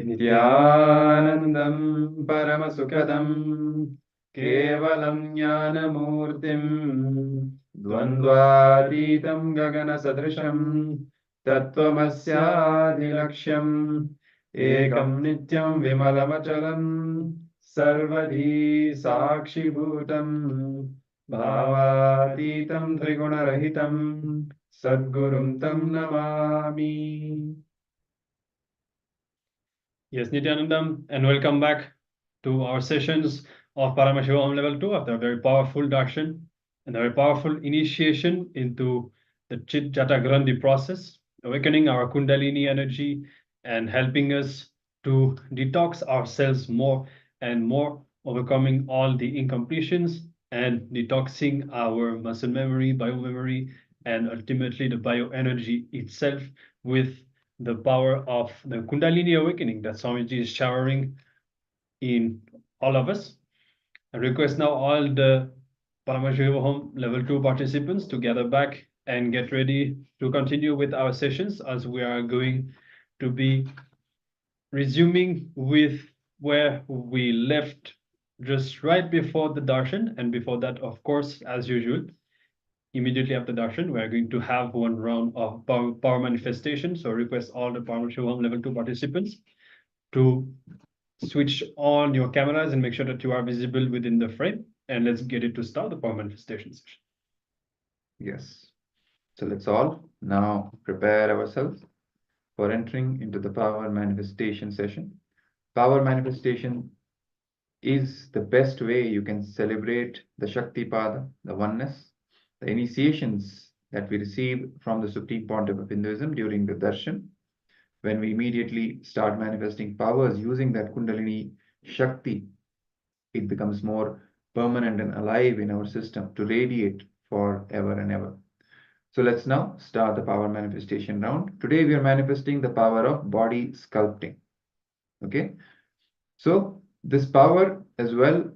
Nithyanandam Paramasukadam Kevalam Jnanamurtim Dvandvatitam Gagana Sadrisham Tattvamasyadilaksham Ekam Nityam Vimalamachalam Sarvadhi Sakshibhutam Bhavatitam Trigunarahitam Sadgurum Tam Namami. Yes, Nithyanandam, and welcome back to our sessions of Paramashivoham Level 2 after a very powerful darshan and a very powerful initiation into the Chit Jata Grandhi process, awakening our Kundalini energy and helping us to detox ourselves more and more, overcoming all the incompletions and detoxing our muscle memory, biomemory, and ultimately the bioenergy itself with the power of the Kundalini awakening that Swamiji is showering in all of us. I request now all the Paramashivoham Level 2 participants to gather back and get ready to continue with our sessions as we are going to be resuming with where we left just right before the darshan. And before that, of course, as usual, immediately after darshan, we are going to have one round of power manifestation. So request all the Paramashivoham Level 2 participants to switch on your cameras and make sure that you are visible within the frame. And let's get it to start the power manifestation session. Yes. So let's all now prepare ourselves for entering into the power manifestation session. Power manifestation is the best way you can celebrate the Shakti Pada, the oneness, the initiations that we receive from the Supreme Pontiff of Hinduism during the darshan, when we immediately start manifesting powers using that Kundalini Shakti, it becomes more permanent and alive in our system to radiate forever and ever. So let's now start the power manifestation round. Today we are manifesting the power of body sculpting. Okay. So this power as well,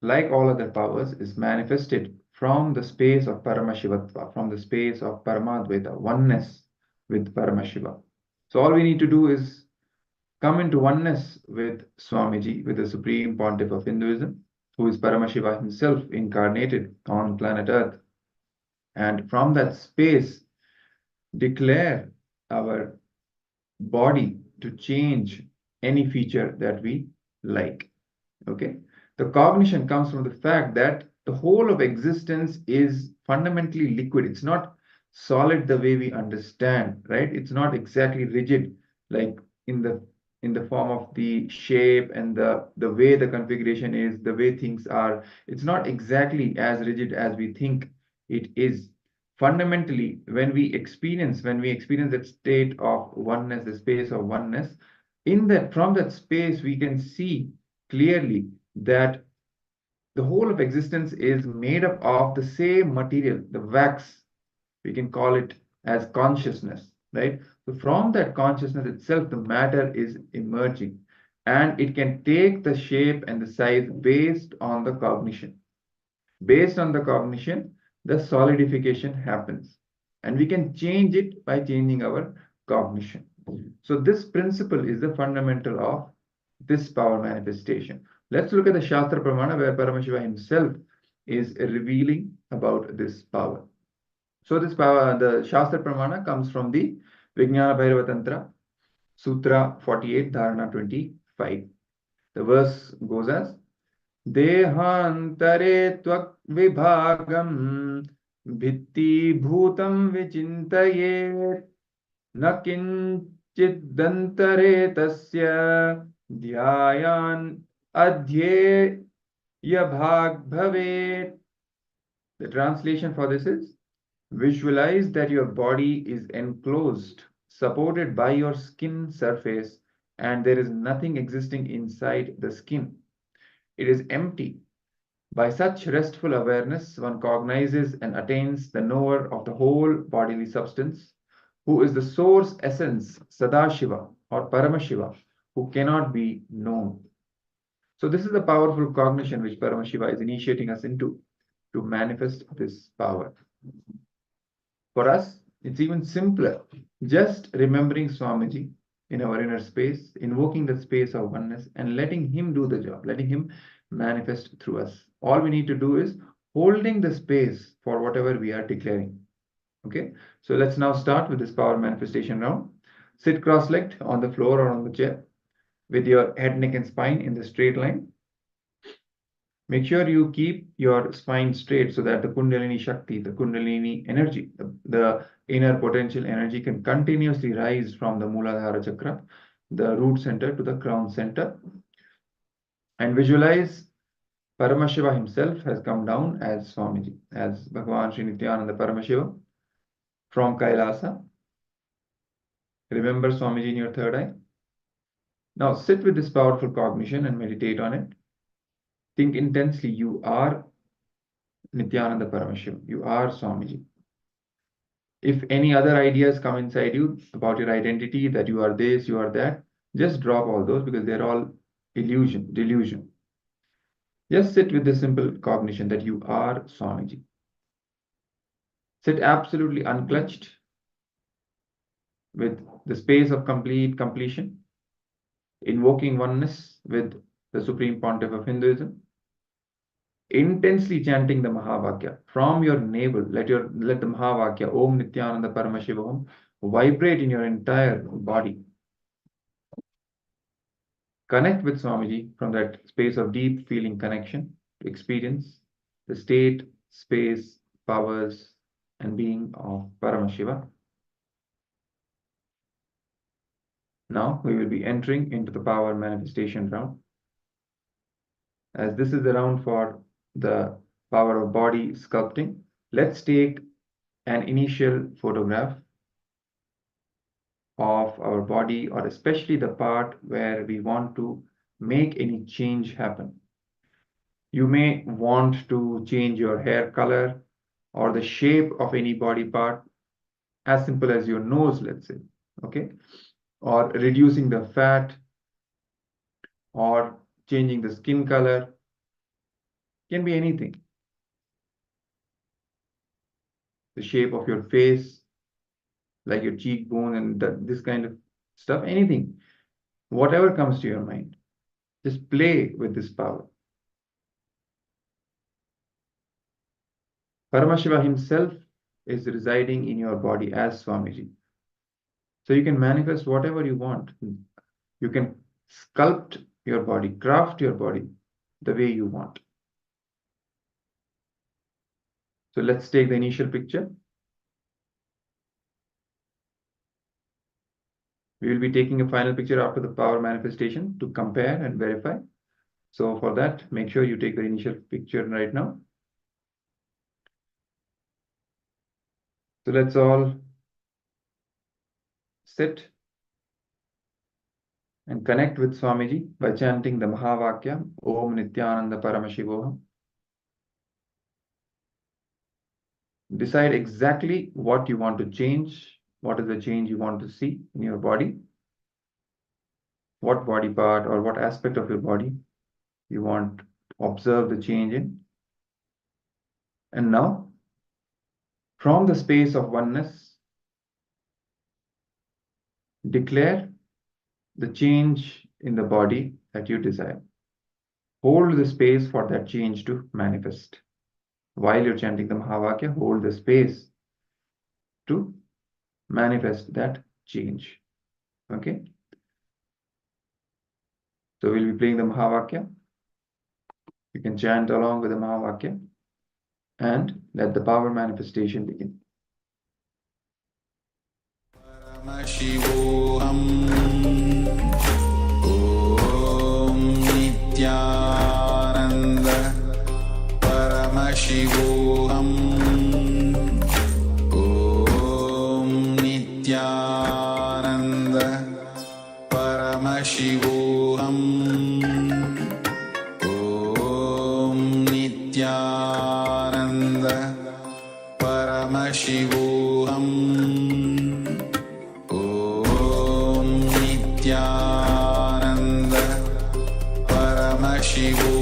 like all other powers, is manifested from the space of Paramashivatva, from the space of Paramadvaita, oneness with Paramashiva. So all we need to do is come into oneness with Swamiji, with the Supreme Pontiff of Hinduism, who is Paramashiva himself incarnated on planet Earth. And from that space, declare our body to change any feature that we like. Okay. The cognition comes from the fact that the whole of existence is fundamentally liquid. It's not solid the way we understand, right? It's not exactly rigid, like in the form of the shape and the way the configuration is, the way things are. It's not exactly as rigid as we think it is. Fundamentally, when we experience that state of oneness, the space of oneness, from that space we can see clearly that the whole of existence is made up of the same material, the wax. We can call it as consciousness, right? So from that consciousness itself, the matter is emerging, and it can take the shape and the size based on the cognition. Based on the cognition, the solidification happens, and we can change it by changing our cognition. So this principle is the fundamental of this power manifestation. Let's look at the Shastra Pramana, where Paramashiva himself is revealing about this power. So this power, the Shastra Pramana comes from the Vijnana Bhairava Tantra, Sutra 48, Dharana 25. The verse goes as, Dehantare tvak vibhagam bhitti bhutam vichintayet na kinchidantare tasya dhyayan adhyeya bhag bhavet. The translation for this is, visualize that your body is enclosed, supported by your skin surface, and there is nothing existing inside the skin. It is empty. By such restful awareness, one cognizes and attains the knower of the whole bodily substance, who is the source essence, Sadashiva or Paramashiva, who cannot be known. So this is the powerful cognition which Paramashiva is initiating us into to manifest this power. For us, it's even simpler. Just remembering Swamiji in our inner space, invoking the space of oneness and letting Him do the job, letting Him manifest through us. All we need to do is holding the space for whatever we are declaring. Okay, so let's now start with this power manifestation round. Sit cross-legged on the floor or on the chair with your head, neck, and spine in the straight line. Make sure you keep your spine straight so that the Kundalini Shakti, the Kundalini energy, the inner potential energy can continuously rise from the Muladhara Chakra, the root center, to the crown center. And visualize Paramashiva himself has come down as Swamiji, as Bhagavan Sri Nithyananda Paramashiva from Kailasa. Remember Swamiji in your third eye. Now sit with this powerful cognition and meditate on it. Think intensely, you are Nithyananda Paramashiva. You are Swamiji. If any other ideas come inside you about your identity, that you are this, you are that, just drop all those because they're all illusion, delusion. Just sit with the simple cognition that you are Swamiji. Sit absolutely unclutched with the space of completion, invoking oneness with the Supreme Pontiff of Hinduism, intensely chanting the Mahavakya from your navel. Let the Mahavakya, Om Nithyananda Paramashivoham, vibrate in your entire body. Connect with Swamiji from that space of deep feeling connection to experience the state, space, powers, and being of Paramashiva. Now we will be entering into the power manifestation round. As this is the round for the power of body sculpting, let's take an initial photograph of our body, or especially the part where we want to make any change happen. You may want to change your hair color or the shape of any body part, as simple as your nose, let's say, okay? Or reducing the fat, or changing the skin color. Can be anything. The shape of your face, like your cheekbone and this kind of stuff, anything. Whatever comes to your mind. Just play with this power. Paramashiva himself is residing in your body as Swamiji. So you can manifest whatever you want. You can sculpt your body, craft your body the way you want. So let's take the initial picture. We will be taking a final picture after the power manifestation to compare and verify. So for that, make sure you take the initial picture right now. So let's all sit and connect with Swamiji by chanting the Mahavakya, Om Nithyananda Paramashivoham. Decide exactly what you want to change. What is the change you want to see in your body? What body part or what aspect of your body you want to observe the change in? And now, from the space of oneness, declare the change in the body that you desire. Hold the space for that change to manifest. While you're chanting the Mahavakya, hold the space to manifest that change. Okay? So we'll be playing the Mahavakya. You can chant along with the Mahavakya and let the power manifestation begin. Paramashivoham Om Nithyananda Paramashivoham Om Nithyananda Paramashivoham Om Nithyananda Paramashivoham Om Nithyananda Paramashivoham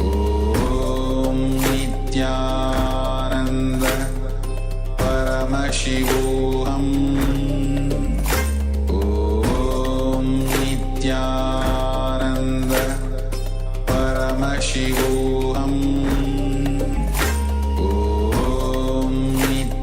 Om Nithyananda Paramashivoham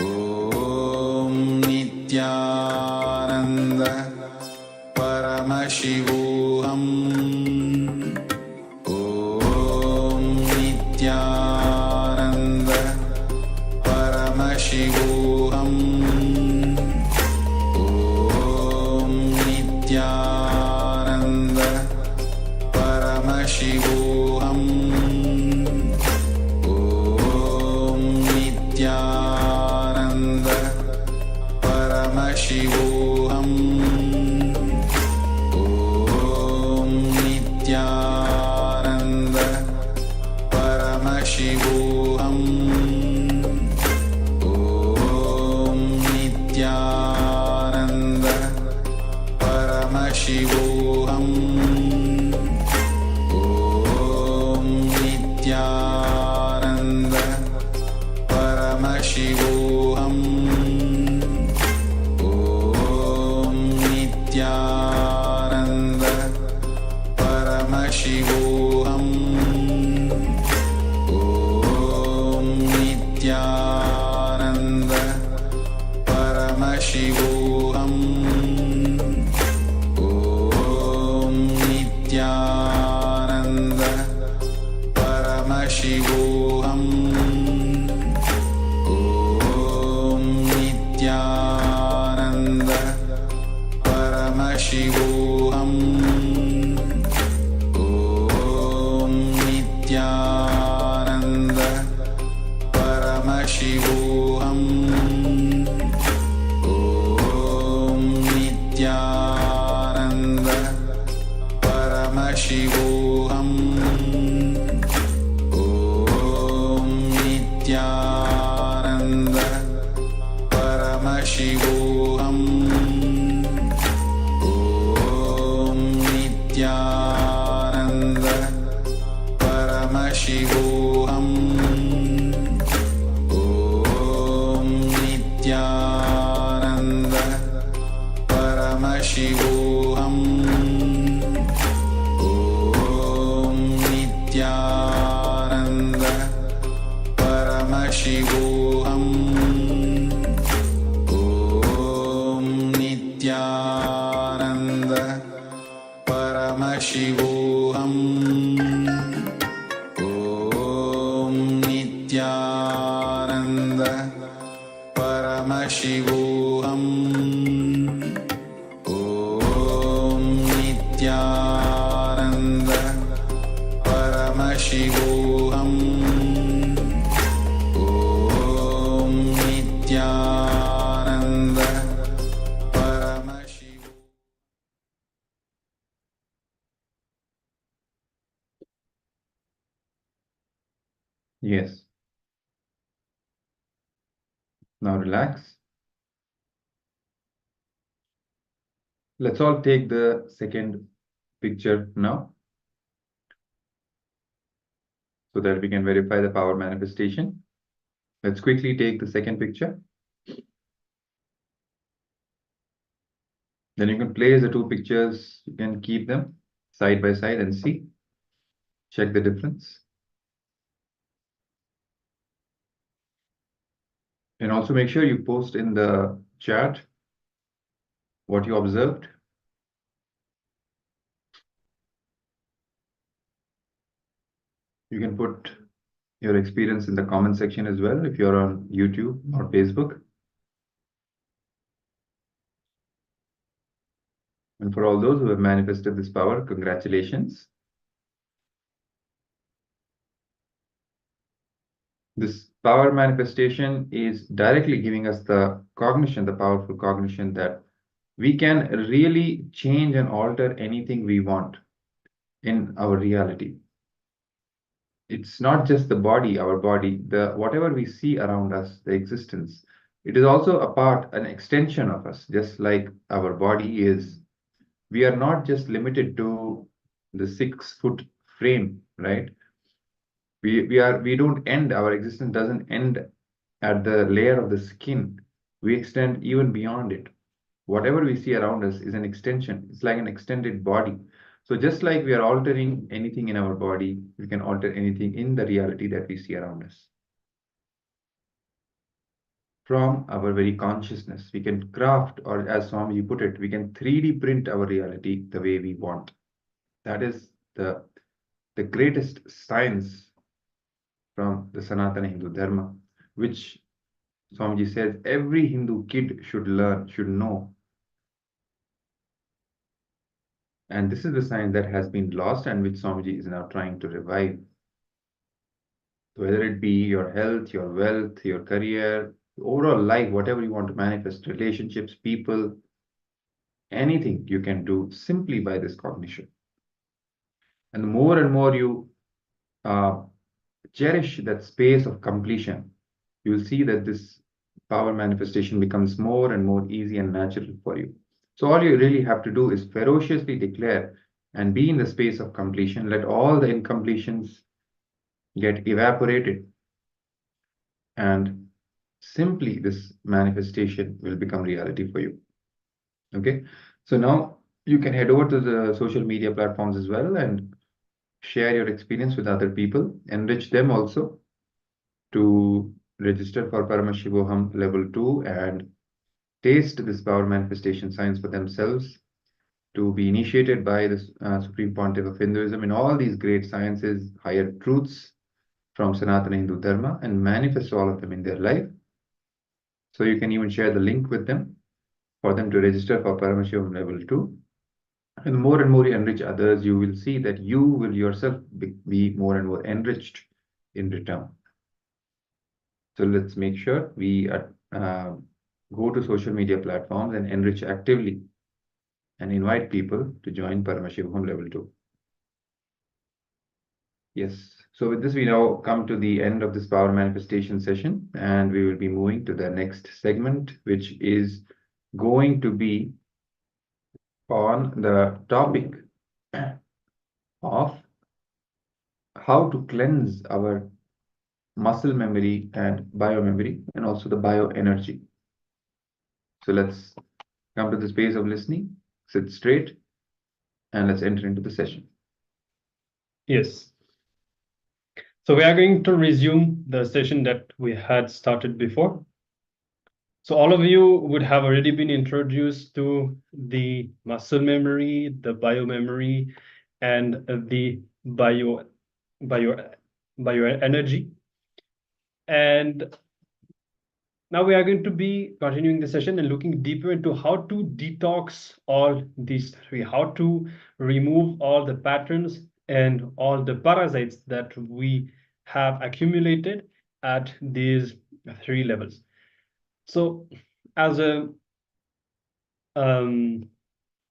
Om Nithyananda Paramashivoham. Om Nithyananda Paramashivoham. Om Nithyananda Paramashivoham. Om Nithyananda Paramashivoham. Om Nithyananda Paramashivoham. Om Nithyananda Paramashivoham. Om Nithyananda Paramashivoham. Om Nithyananda Paramashivoham. Om Nithyananda Paramashivoham. Om Nithyananda Paramashivoham. Om Nithyananda Paramashivoham. Om Nithyananda Paramashivoham. Om Nithyananda Paramashivoham. Om Nithyananda Paramashivoham. Om Nithyananda Paramashivoham. Om Nithyananda Paramashivoham. Om Nithyananda Paramashivoham. Om Nithyananda Paramashivoham. Paramashivoham Om Nithyananda Paramashivoham Om Nithyananda Paramashivoham. Yes. Now relax. Let's all take the second picture now, so that we can verify the power manifestation. Let's quickly take the second picture. Then you can place the two pictures, you can keep them side by side and see, check the difference. And also make sure you post in the chat what you observed. You can put your experience in the comment section as well if you're on YouTube or Facebook. And for all those who have manifested this power, congratulations. This power manifestation is directly giving us the cognition, the powerful cognition that we can really change and alter anything we want in our reality. It's not just the body, our body, the whatever we see around us, the existence. It is also a part, an extension of us, just like our body is. We are not just limited to the 6-foot frame, right? We don't end, our existence doesn't end at the layer of the skin. We extend even beyond it. Whatever we see around us is an extension. It's like an extended body. So just like we are altering anything in our body, we can alter anything in the reality that we see around us. From our very consciousness, we can craft, or as Swami put it, we can 3D print our reality the way we want. That is the greatest science from the Sanatana Hindu Dharma, which Swamiji says every Hindu kid should learn, should know. And this is the science that has been lost and which Swamiji is now trying to revive. Whether it be your health, your wealth, your career, overall life, whatever you want to manifest, relationships, people, anything you can do simply by this cognition. And the more and more you cherish that space of completion, you'll see that this power manifestation becomes more and more easy and natural for you. So all you really have to do is ferociously declare and be in the space of completion. Let all the incompletions get evaporated, and simply this manifestation will become reality for you. Okay, so now you can head over to the social media platforms as well and share your experience with other people, enrich them also to register for Paramashivoham Level 2 and taste this power manifestation science for themselves, to be initiated by the Supreme Pontiff of Hinduism in all these great sciences, higher truths from Sanatana Hindu Dharma, and manifest all of them in their life. So you can even share the link with them for them to register for Paramashivoham Level 2. And more you enrich others, you will see that you will yourself be more and more enriched in return. So let's make sure we go to social media platforms and enrich actively and invite people to join Paramashivoham Level 2. Yes, so with this we now come to the end of this power manifestation session, and we will be moving to the next segment, which is going to be on the topic of how to cleanse our muscle memory and biomemory, and also the bioenergy. So let's come to the space of listening, sit straight, and let's enter into the session. Yes. So we are going to resume the session that we had started before. So all of you would have already been introduced to the muscle memory, the biomemory, and the bioenergy. And Now we are going to be continuing the session and looking deeper into how to detox all these three, how to remove all the patterns and all the parasites that we have accumulated at these three levels. So as a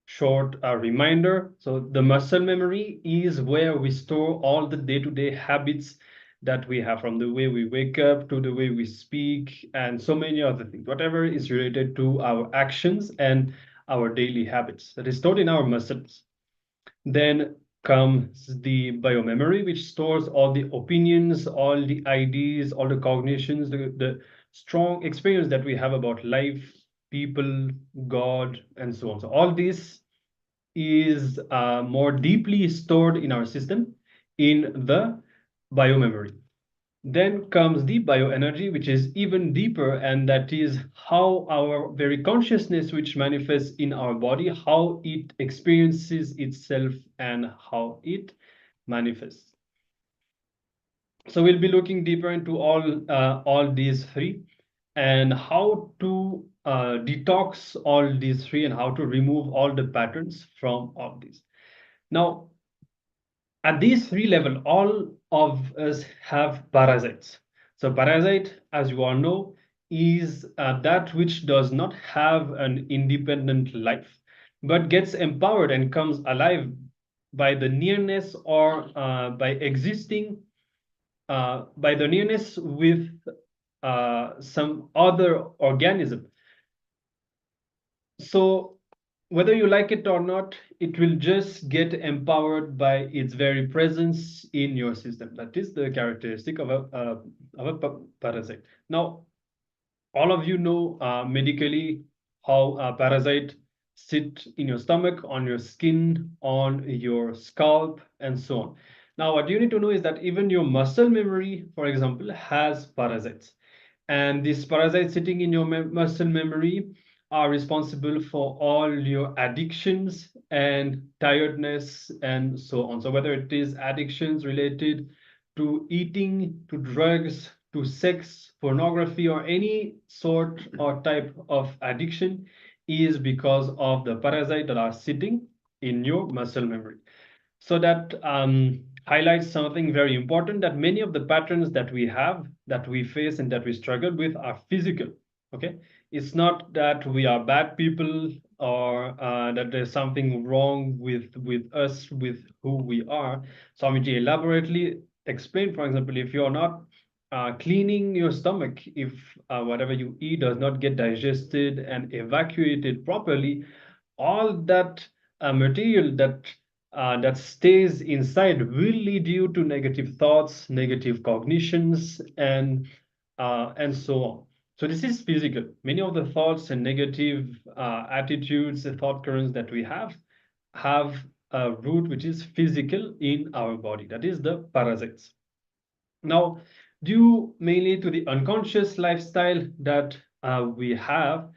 short reminder, so the muscle memory is where we store all the day-to-day habits that we have, from the way we wake up to the way we speak and so many other things, whatever is related to our actions and our daily habits that is stored in our muscles. Then comes the biomemory, which stores all the opinions, all the ideas, all the cognitions, the strong experience that we have about life, people, God, and so on. So all this is more deeply stored in our system in the biomemory. Then comes the bioenergy, which is even deeper, and that is how our very consciousness, which manifests in our body, how it experiences itself and how it manifests. So we'll be looking deeper into all these three and how to detox all these three and how to remove all the patterns from all these. Now, at these three levels, all of us have parasites. So parasite, as you all know, is that which does not have an independent life, but gets empowered and comes alive by the nearness or by existing, by the nearness with some other organism. So whether you like it or not, it will just get empowered by its very presence in your system. That is the characteristic of a parasite. Now, all of you know medically how a parasite sit in your stomach, on your skin, on your scalp, and so on. Now, what you need to know is that even your muscle memory, for example, has parasites. And these parasites sitting in your muscle memory are responsible for all your addictions and tiredness and so on. So whether it is addictions related to eating, to drugs, to sex, pornography, or any sort or type of addiction, is because of the parasites that are sitting in your muscle memory. So that highlights something very important, that many of the patterns that we have, that we face, and that we struggle with are physical. Okay, it's not that we are bad people or that there's something wrong with us, with who we are. Swamiji elaborately explained, for example, if you're not cleaning your stomach, if whatever you eat does not get digested and evacuated properly, all that material that stays inside will lead you to negative thoughts, negative cognitions, and so on. So this is physical. Many of the thoughts and negative attitudes, the thought currents that we have a root which is physical in our body. That is the parasites. Now, due mainly to the unconscious lifestyle that we have,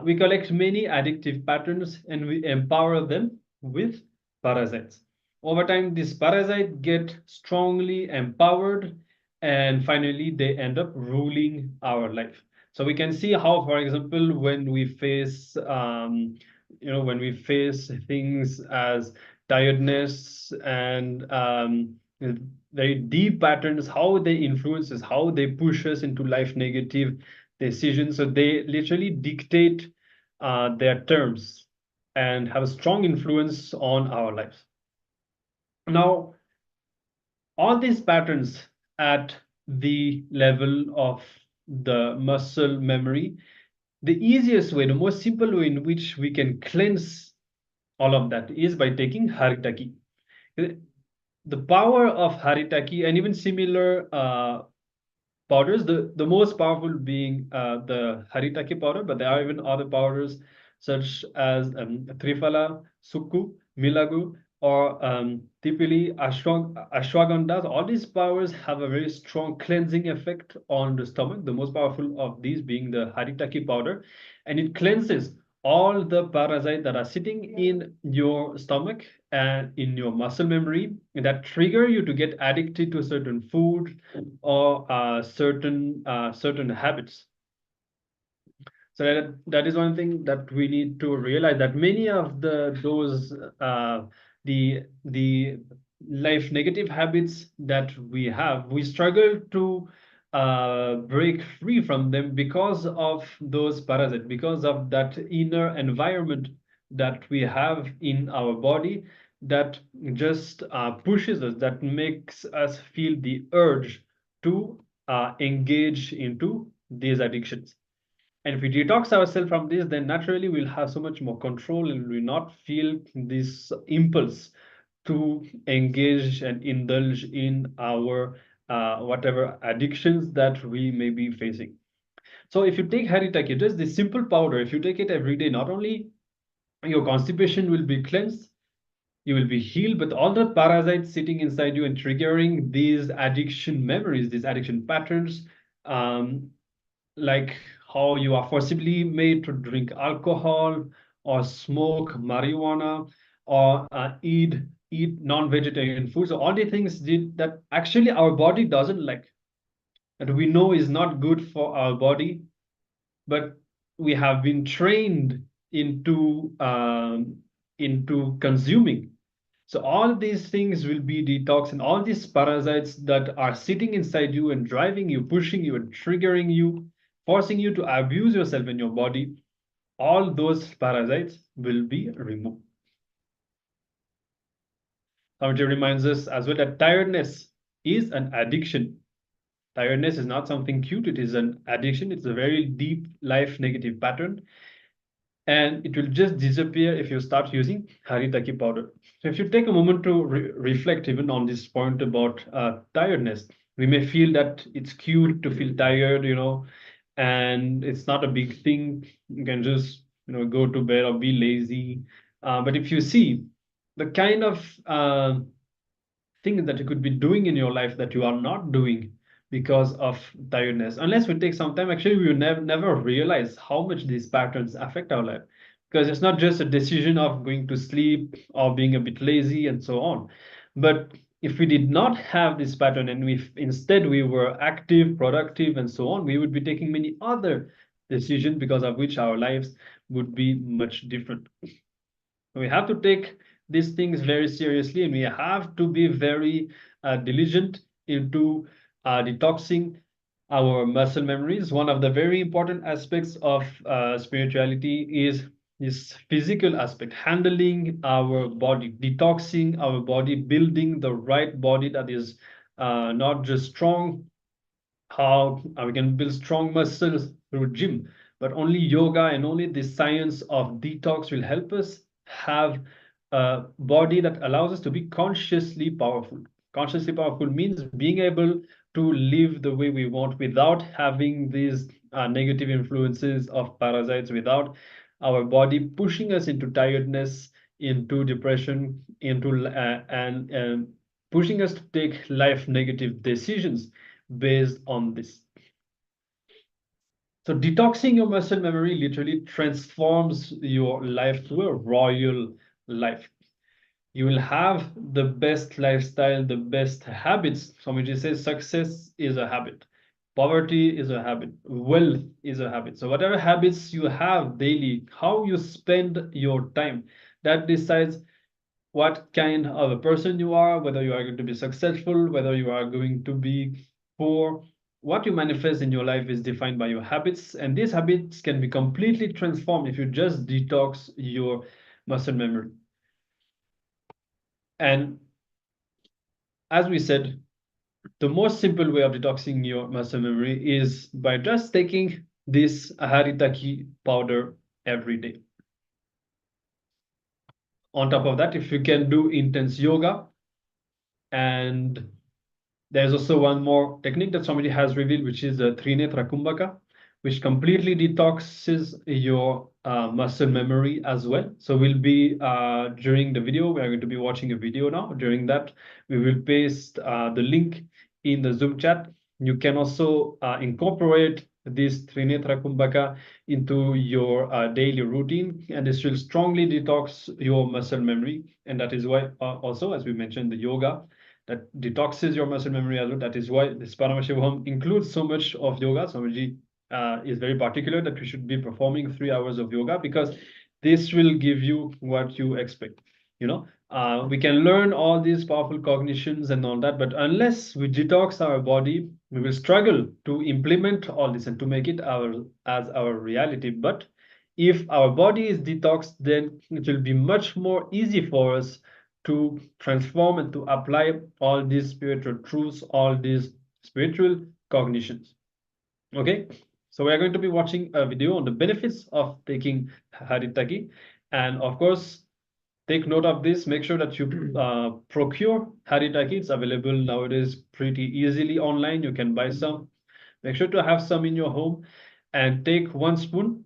we collect many addictive patterns and we empower them with parasites. Over time, these parasites get strongly empowered and finally they end up ruling our life. So we can see how, for example, when we face, when we face things as tiredness and very deep patterns, how they influence us, how they push us into life negative decisions. So they literally dictate their terms and have a strong influence on our lives. Now, all these patterns at the level of the muscle memory, the easiest way, the most simple way in which we can cleanse all of that is by taking haritaki. The power of haritaki and even similar powders, the most powerful being the haritaki powder, but there are even other powders such as triphala, sukku, milagu, or tipili, ashwagandha. All these powders have a very strong cleansing effect on the stomach, the most powerful of these being the haritaki powder, and it cleanses all the parasites that are sitting in your stomach and in your muscle memory that trigger you to get addicted to certain food or certain habits. So that is one thing that we need to realize, that many of the life negative habits that we have, we struggle to break free from them because of those parasites, because of that inner environment that we have in our body that just pushes us, that makes us feel the urge to engage into these addictions. And if we detox ourselves from this, then naturally we'll have so much more control and will not feel this impulse to engage and indulge in our whatever addictions that we may be facing. So if you take Haritaki, just this simple powder, if you take it every day, not only your constipation will be cleansed, you will be healed, but all the parasites sitting inside you and triggering these addiction memories, these addiction patterns, like how you are forcibly made to drink alcohol or smoke marijuana or eat non-vegetarian food. So all the things that actually our body doesn't like, that we know is not good for our body, but we have been trained into consuming. So all these things will be detox, and all these parasites that are sitting inside you and driving you, pushing you, and triggering you, forcing you to abuse yourself and your body, all those parasites will be removed. Swamiji reminds us as well that tiredness is an addiction. Tiredness is not something cute, it is an addiction. It's a very deep life negative pattern. And it will just disappear if you start using Haritaki powder. So if you take a moment to reflect even on this point about tiredness, we may feel that it's cute to feel tired, and it's not a big thing. You can just, go to bed or be lazy. But if you see the kind of things that you could be doing in your life that you are not doing because of tiredness, unless we take some time, actually we will never realize how much these patterns affect our life, because it's not just a decision of going to sleep or being a bit lazy and so on. But if we did not have this pattern and instead we were active, productive, and so on, we would be taking many other decisions because of which our lives would be much different. We have to take these things very seriously, and we have to be very diligent into detoxing our muscle memories. One of the very important aspects of spirituality is this physical aspect, handling our body, detoxing our body, building the right body that is not just strong. How we can build strong muscles through gym, but only yoga and only the science of detox will help us have a body that allows us to be consciously powerful. Consciously powerful means being able to live the way we want without having these negative influences of parasites, without our body pushing us into tiredness, into depression, into and pushing us to take life negative decisions based on this. So detoxing your muscle memory literally transforms your life to a royal life. You will have the best lifestyle, the best habits. Swamiji says success is a habit. Poverty is a habit. Wealth is a habit. So whatever habits you have daily, how you spend your time, that decides what kind of a person you are, whether you are going to be successful, whether you are going to be poor. What you manifest in your life is defined by your habits, and these habits can be completely transformed if you just detox your muscle memory. And as we said, the most simple way of detoxing your muscle memory is by just taking this Haritaki powder every day. On top of that, if you can do intense yoga, and there's also one more technique that somebody has revealed, which is the Trinetra Kumbhaka, which completely detoxes your muscle memory as well. So we'll be, during the video, we are going to be watching a video now. During that, we will paste the link in the Zoom chat. You can also incorporate this Trinetra Kumbhaka into your daily routine, and this will strongly detox your muscle memory. And that is why also, as we mentioned, the yoga that detoxes your muscle memory as well. That is why this Paramashivoham includes so much of yoga. Swamiji is very particular that we should be performing 3 hours of yoga, because this will give you what you expect. We can learn all these powerful cognitions and all that, but unless we detox our body, we will struggle to implement all this and to make it as our reality. But if our body is detoxed, then it will be much more easy for us to transform and to apply all these spiritual truths, all these spiritual cognitions. Okay, so we are going to be watching a video on the benefits of taking Haritaki, and of course, take note of this. Make sure that you procure Haritaki. It's available nowadays pretty easily online. You can buy some. Make sure to have some in your home, and take 1 spoon,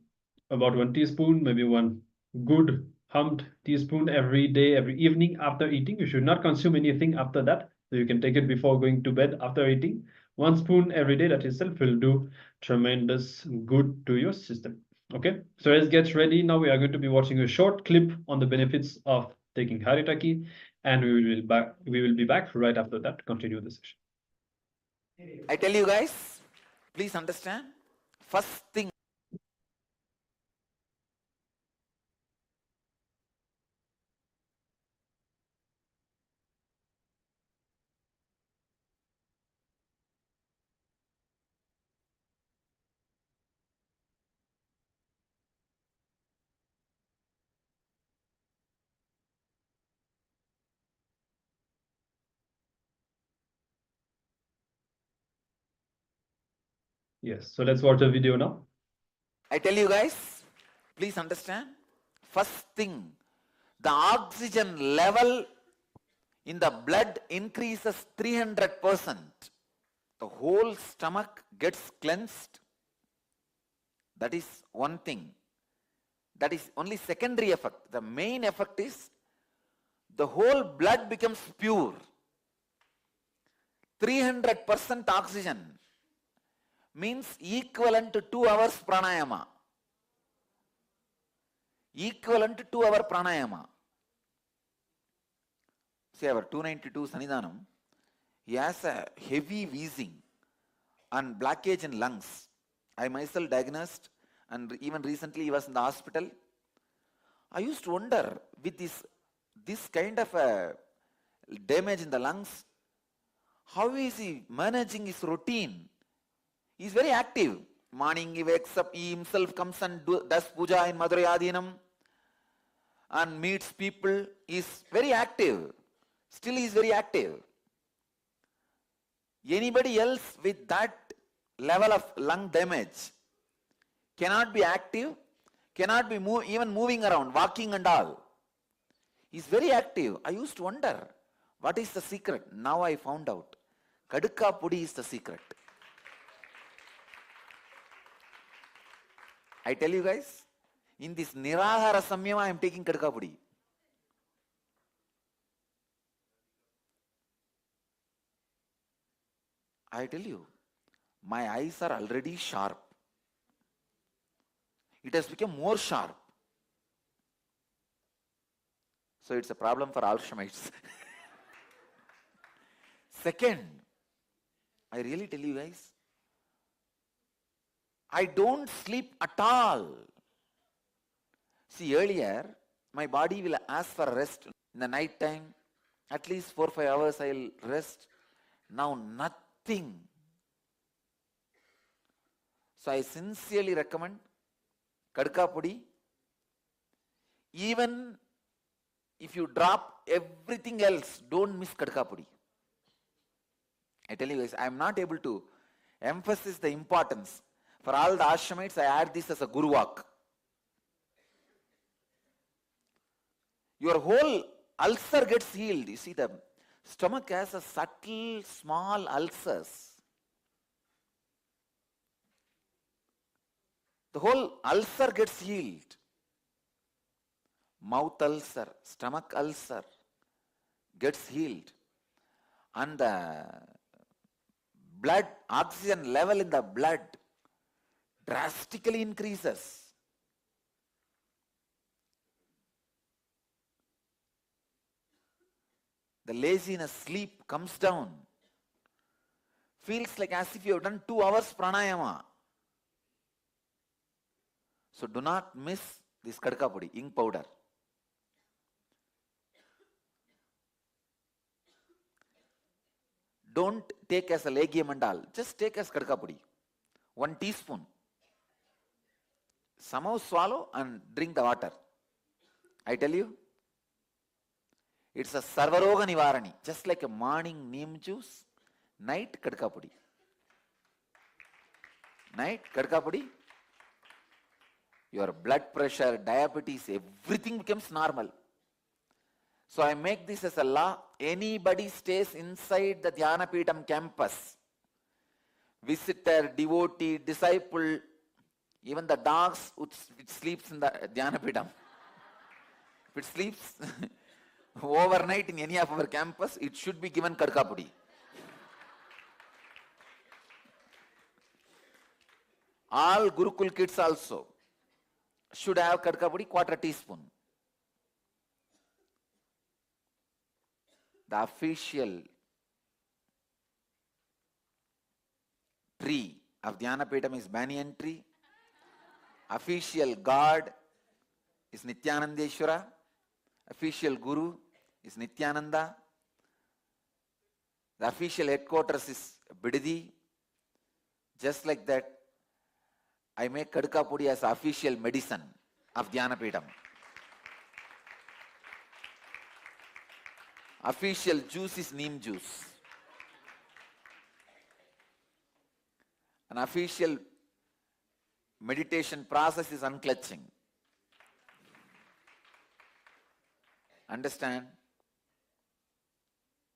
about 1 teaspoon, maybe 1 good humped teaspoon every day, every evening after eating. You should not consume anything after that. So you can take it before going to bed after eating. 1 spoon every day, that itself will do tremendous good to your system. Okay, so let's get ready. Now we are going to be watching a short clip on the benefits of taking Haritaki, and we will be back right after that to continue the session. I tell you guys, please understand, first thing. Yes, so let's watch the video now. I tell you guys, please understand, first thing, the oxygen level in the blood increases 300%. The whole stomach gets cleansed. That is one thing. That is only secondary effect. The main effect is the whole blood becomes pure. 300% oxygen means equivalent to 2 hours pranayama. Equivalent to 2 hour pranayama. See, our 292 Sanidhanam, he has a heavy wheezing and blockage in lungs. I myself diagnosed, and even recently he was in the hospital. I used to wonder, with this kind of a damage in the lungs, how is he managing his routine? He is very active. Morning he wakes up, he himself comes and does puja in Madurai Adhinam and meets people. He is very active. Still he is very active. Anybody else with that level of lung damage cannot be active, cannot be even moving around, walking and all. He is very active. I used to wonder, what is the secret? Now I found out. Kadukka Pudi is the secret. I tell you guys, in this Nirahara Samyama, I am taking Kadukka Pudi. I tell you, my eyes are already sharp. It has become more sharp. So it's a problem for all Shamites. Second, I really tell you guys, I don't sleep at all. See, earlier, my body will ask for rest in the night time. At least 4 or 5 hours I will rest. Now nothing. So I sincerely recommend Kadukka Pudi. Even if you drop everything else, don't miss Kadukka Pudi. I tell you guys, I am not able to emphasize the importance. For all the Ashramites, I add this as a Guru walk. Your whole ulcer gets healed. You see, the stomach has a subtle, small ulcers. The whole ulcer gets healed. Mouth ulcer, stomach ulcer gets healed. And the blood, oxygen level in the blood drastically increases. The laziness, sleep comes down. Feels like as if you have done 2 hours pranayama. So do not miss this kadka pudi, ink powder. Don't take as a legium and all. Just take as kadka pudi. 1 teaspoon. Somehow swallow and drink the water. I tell you, it's a sarvaroga nivarani. Just like a morning neem juice, night kadka pudi. Night kadka pudi. Your blood pressure, diabetes, everything becomes normal. So I make this as a law. Anybody stays inside the Dhyanapeetham campus, visitor, devotee, disciple, even the dogs which sleeps in the Dhyanapeetham. If it sleeps overnight in any of our campus, it should be given kadka pudi. All Gurukul kids also should have kadka pudi, 1/4 teaspoon. The official tree of Dhyanapeetham is banyan tree. Official god is Nithyanandeshwara. Official guru is Nithyananda. The official headquarters is Bidadi. Just like that, I make kadka pudi as official medicine of Dhyanapeetham. Official juice is neem juice. An official meditation process is unclutching. Understand?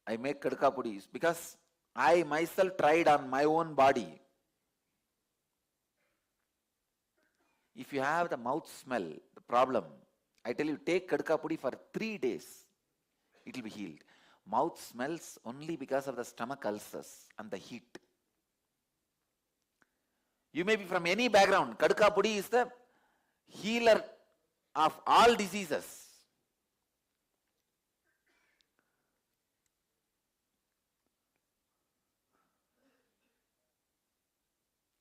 I make kadka pudis because I myself tried on my own body. If you have the mouth smell, the problem, I tell you, take kadka pudi for 3 days. It will be healed. Mouth smells only because of the stomach ulcers and the heat. You may be from any background. Kadka pudi is the healer of all diseases.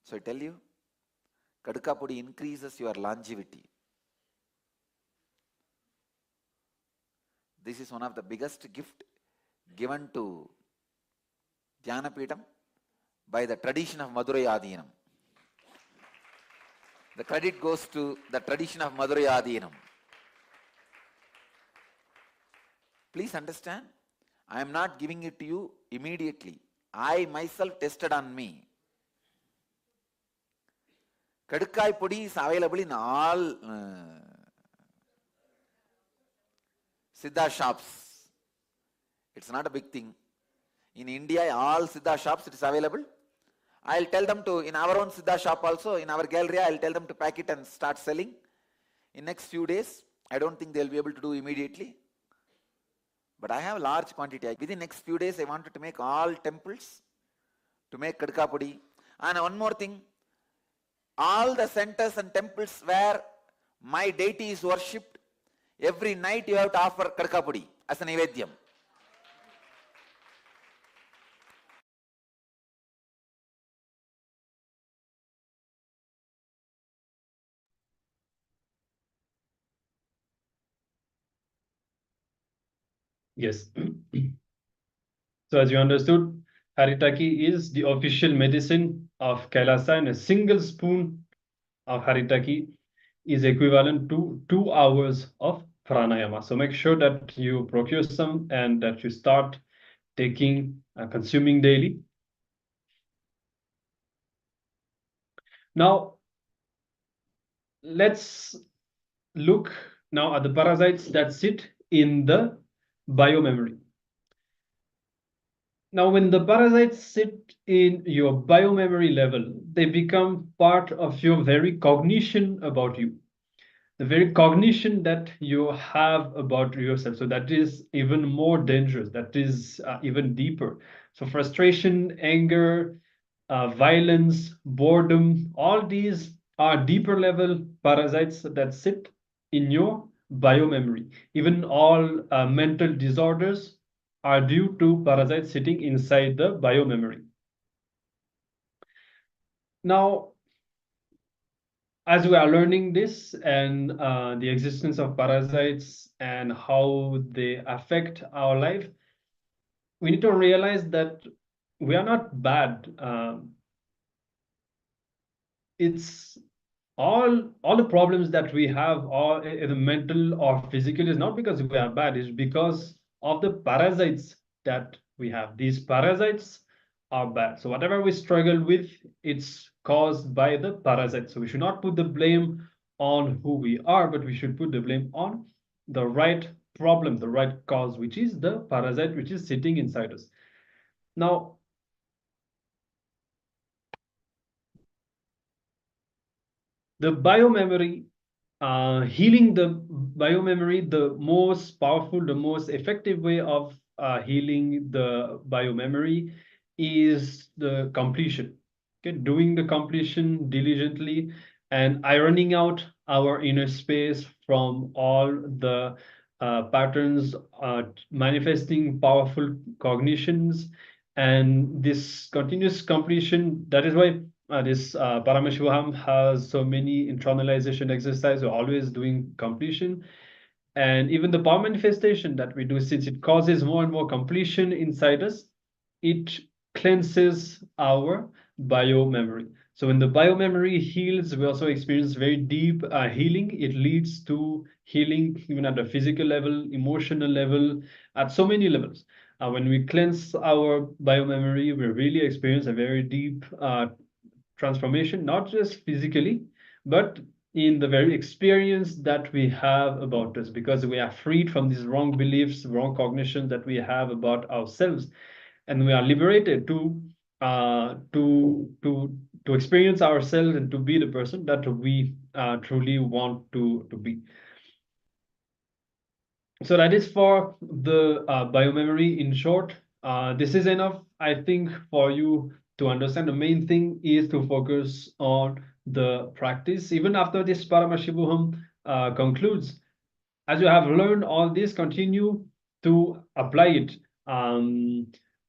So I tell you, kadka pudi increases your longevity. This is one of the biggest gift given to Dhyanapeetham by the tradition of Madurai Adhinam. The credit goes to the tradition of Madurai Adhinam. Please understand, I am not giving it to you immediately. I myself tested on me. Kadkai pudi is available in all Siddha shops. It's not a big thing. In India, all Siddha shops it is available. I'll tell them to, in our own Siddha shop also, in our gallery, I'll tell them to pack it and start selling. In next few days, I don't think they'll be able to do immediately. But I have large quantity. Within next few days, I wanted to make all temples to make kadka pudi. And one more thing, all the centers and temples where my deity is worshipped, every night you have to offer kadka pudi as an Nevedyam. Yes. So as you understood, Haritaki is the official medicine of Kailasa, and a single spoon of Haritaki is equivalent to 2 hours of pranayama. So make sure that you procure some and that you start taking, consuming daily. Now, let's look now at the parasites that sit in the biomemory. Now, when the parasites sit in your biomemory level, they become part of your very cognition about you, the very cognition that you have about yourself. So that is even more dangerous. That is even deeper. So frustration, anger, violence, boredom, all these are deeper level parasites that sit in your biomemory. Even all mental disorders are due to parasites sitting inside the biomemory. Now, as we are learning this and the existence of parasites and how they affect our life, we need to realize that we are not bad. It's all the problems that we have, all either mental or physical, is not because we are bad. It's because of the parasites that we have. These parasites are bad. So whatever we struggle with, it's caused by the parasites. So we should not put the blame on who we are, but we should put the blame on the right problem, the right cause, which is the parasite which is sitting inside us. Now, the biomemory, healing the biomemory, the most powerful, the most effective way of healing the biomemory is the completion. Okay, doing the completion diligently and ironing out our inner space from all the patterns, manifesting powerful cognitions, and this continuous completion. That is why this Paramashivoham has so many internalization exercises. We're always doing completion. And even the power manifestation that we do, since it causes more and more completion inside us, it cleanses our biomemory. So when the biomemory heals, we also experience very deep healing. It leads to healing even at the physical level, emotional level, at so many levels. When we cleanse our biomemory, we really experience a very deep transformation, not just physically, but in the very experience that we have about us, because we are freed from these wrong beliefs, wrong cognition that we have about ourselves, and we are liberated to experience ourselves and to be the person that we truly want to be. So that is for the biomemory in short. This is enough, I think, for you to understand. The main thing is to focus on the practice. Even after this Paramashivoham concludes, as you have learned all this, continue to apply it.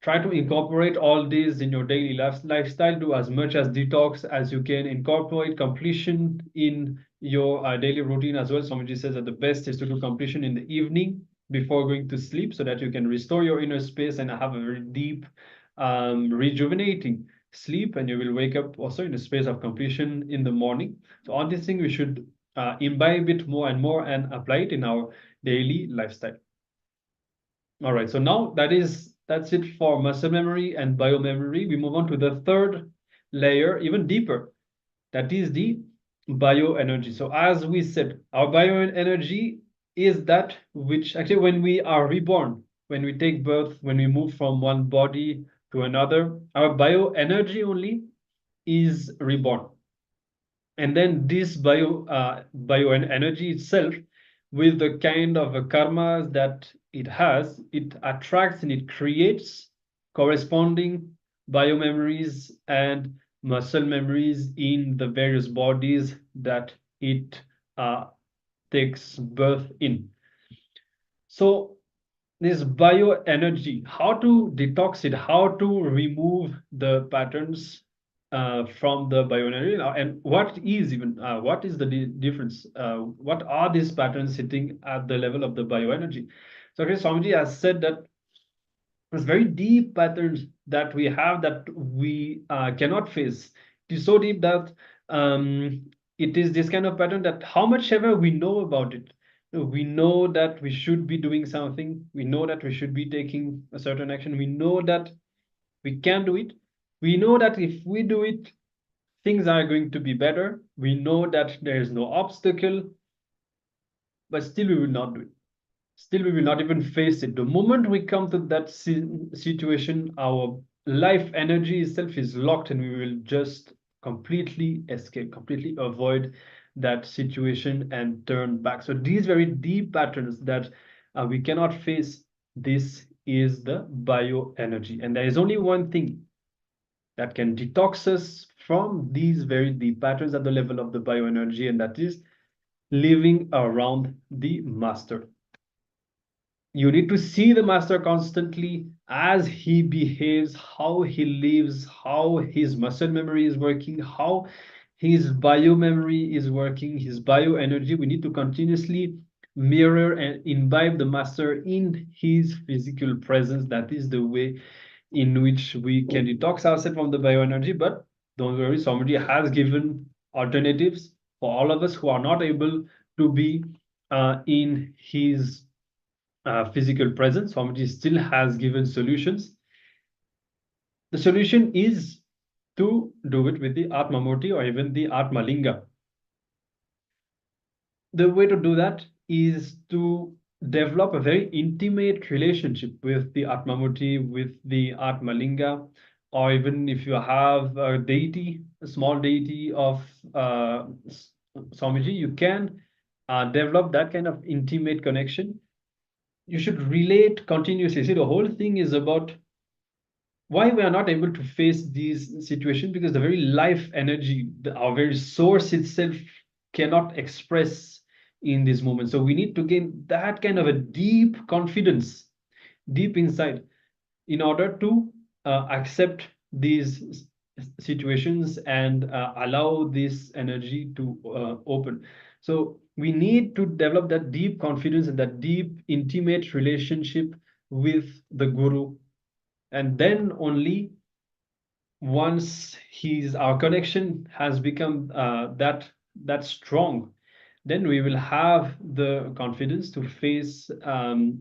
Try to incorporate all this in your daily lifestyle. Do as much as detox as you can. Incorporate completion in your daily routine as well. Swamiji says that the best is to do completion in the evening before going to sleep, so that you can restore your inner space and have a very deep, rejuvenating sleep, and you will wake up also in a space of completion in the morning. So all these things we should imbibe it more and more and apply it in our daily lifestyle. All right, so now that's it for muscle memory and biomemory. We move on to the third layer, even deeper. That is the bioenergy. So as we said, our bioenergy is that which actually, when we are reborn, when we take birth, when we move from one body to another, our bioenergy only is reborn. And then this bioenergy itself, with the kind of karma that it has, it attracts and it creates corresponding biomemories and muscle memories in the various bodies that it takes birth in. So this bioenergy, how to detox it, how to remove the patterns from the bioenergy, and what is the difference? What are these patterns sitting at the level of the bioenergy? So okay, Swamiji has said that there's very deep patterns that we have that we cannot face. It is so deep that it is this kind of pattern that how much ever we know about it, we know that we should be doing something, we know that we should be taking a certain action, we know that we can do it, we know that if we do it, things are going to be better, we know that there is no obstacle, but still we will not do it. Still we will not even face it. The moment we come to that situation, our life energy itself is locked, and we will just completely escape, completely avoid that situation and turn back. So these very deep patterns that we cannot face, this is the bioenergy. And there is only one thing that can detox us from these very deep patterns at the level of the bioenergy, and that is living around the master. You need to see the master constantly as he behaves, how he lives, how his muscle memory is working, how his bio-memory is working, his bio-energy. We need to continuously mirror and imbibe the master in his physical presence. That is the way in which we can detox ourselves from the bioenergy. But don't worry, somebody has given alternatives for all of us who are not able to be in his physical presence. Swamiji still has given solutions. The solution is to do it with the Atma Murti or even the Atma Linga. The way to do that is to develop a very intimate relationship with the Atma Murti, with the Atma Linga, or even if you have a deity, a small deity of Swamiji, you can develop that kind of intimate connection. You should relate continuously. See, the whole thing is about why we are not able to face these situations, because the very life energy, our very source itself cannot express in this moment. So we need to gain that kind of a deep confidence, deep inside, in order to accept these situations and allow this energy to open. So we need to develop that deep confidence and that deep intimate relationship with the Guru. And then only once our connection has become that strong, then we will have the confidence to face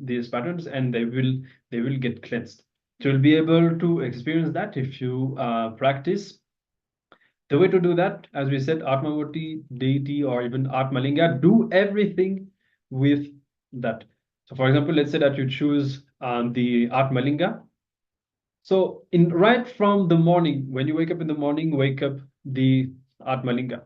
these patterns, and they will get cleansed. So you'll be able to experience that if you practice. The way to do that, as we said, Atmamurti, deity, or even Atmalinga, do everything with that. So for example, let's say that you choose the Atmalinga. So right from the morning, when you wake up in the morning, wake up the Atmalinga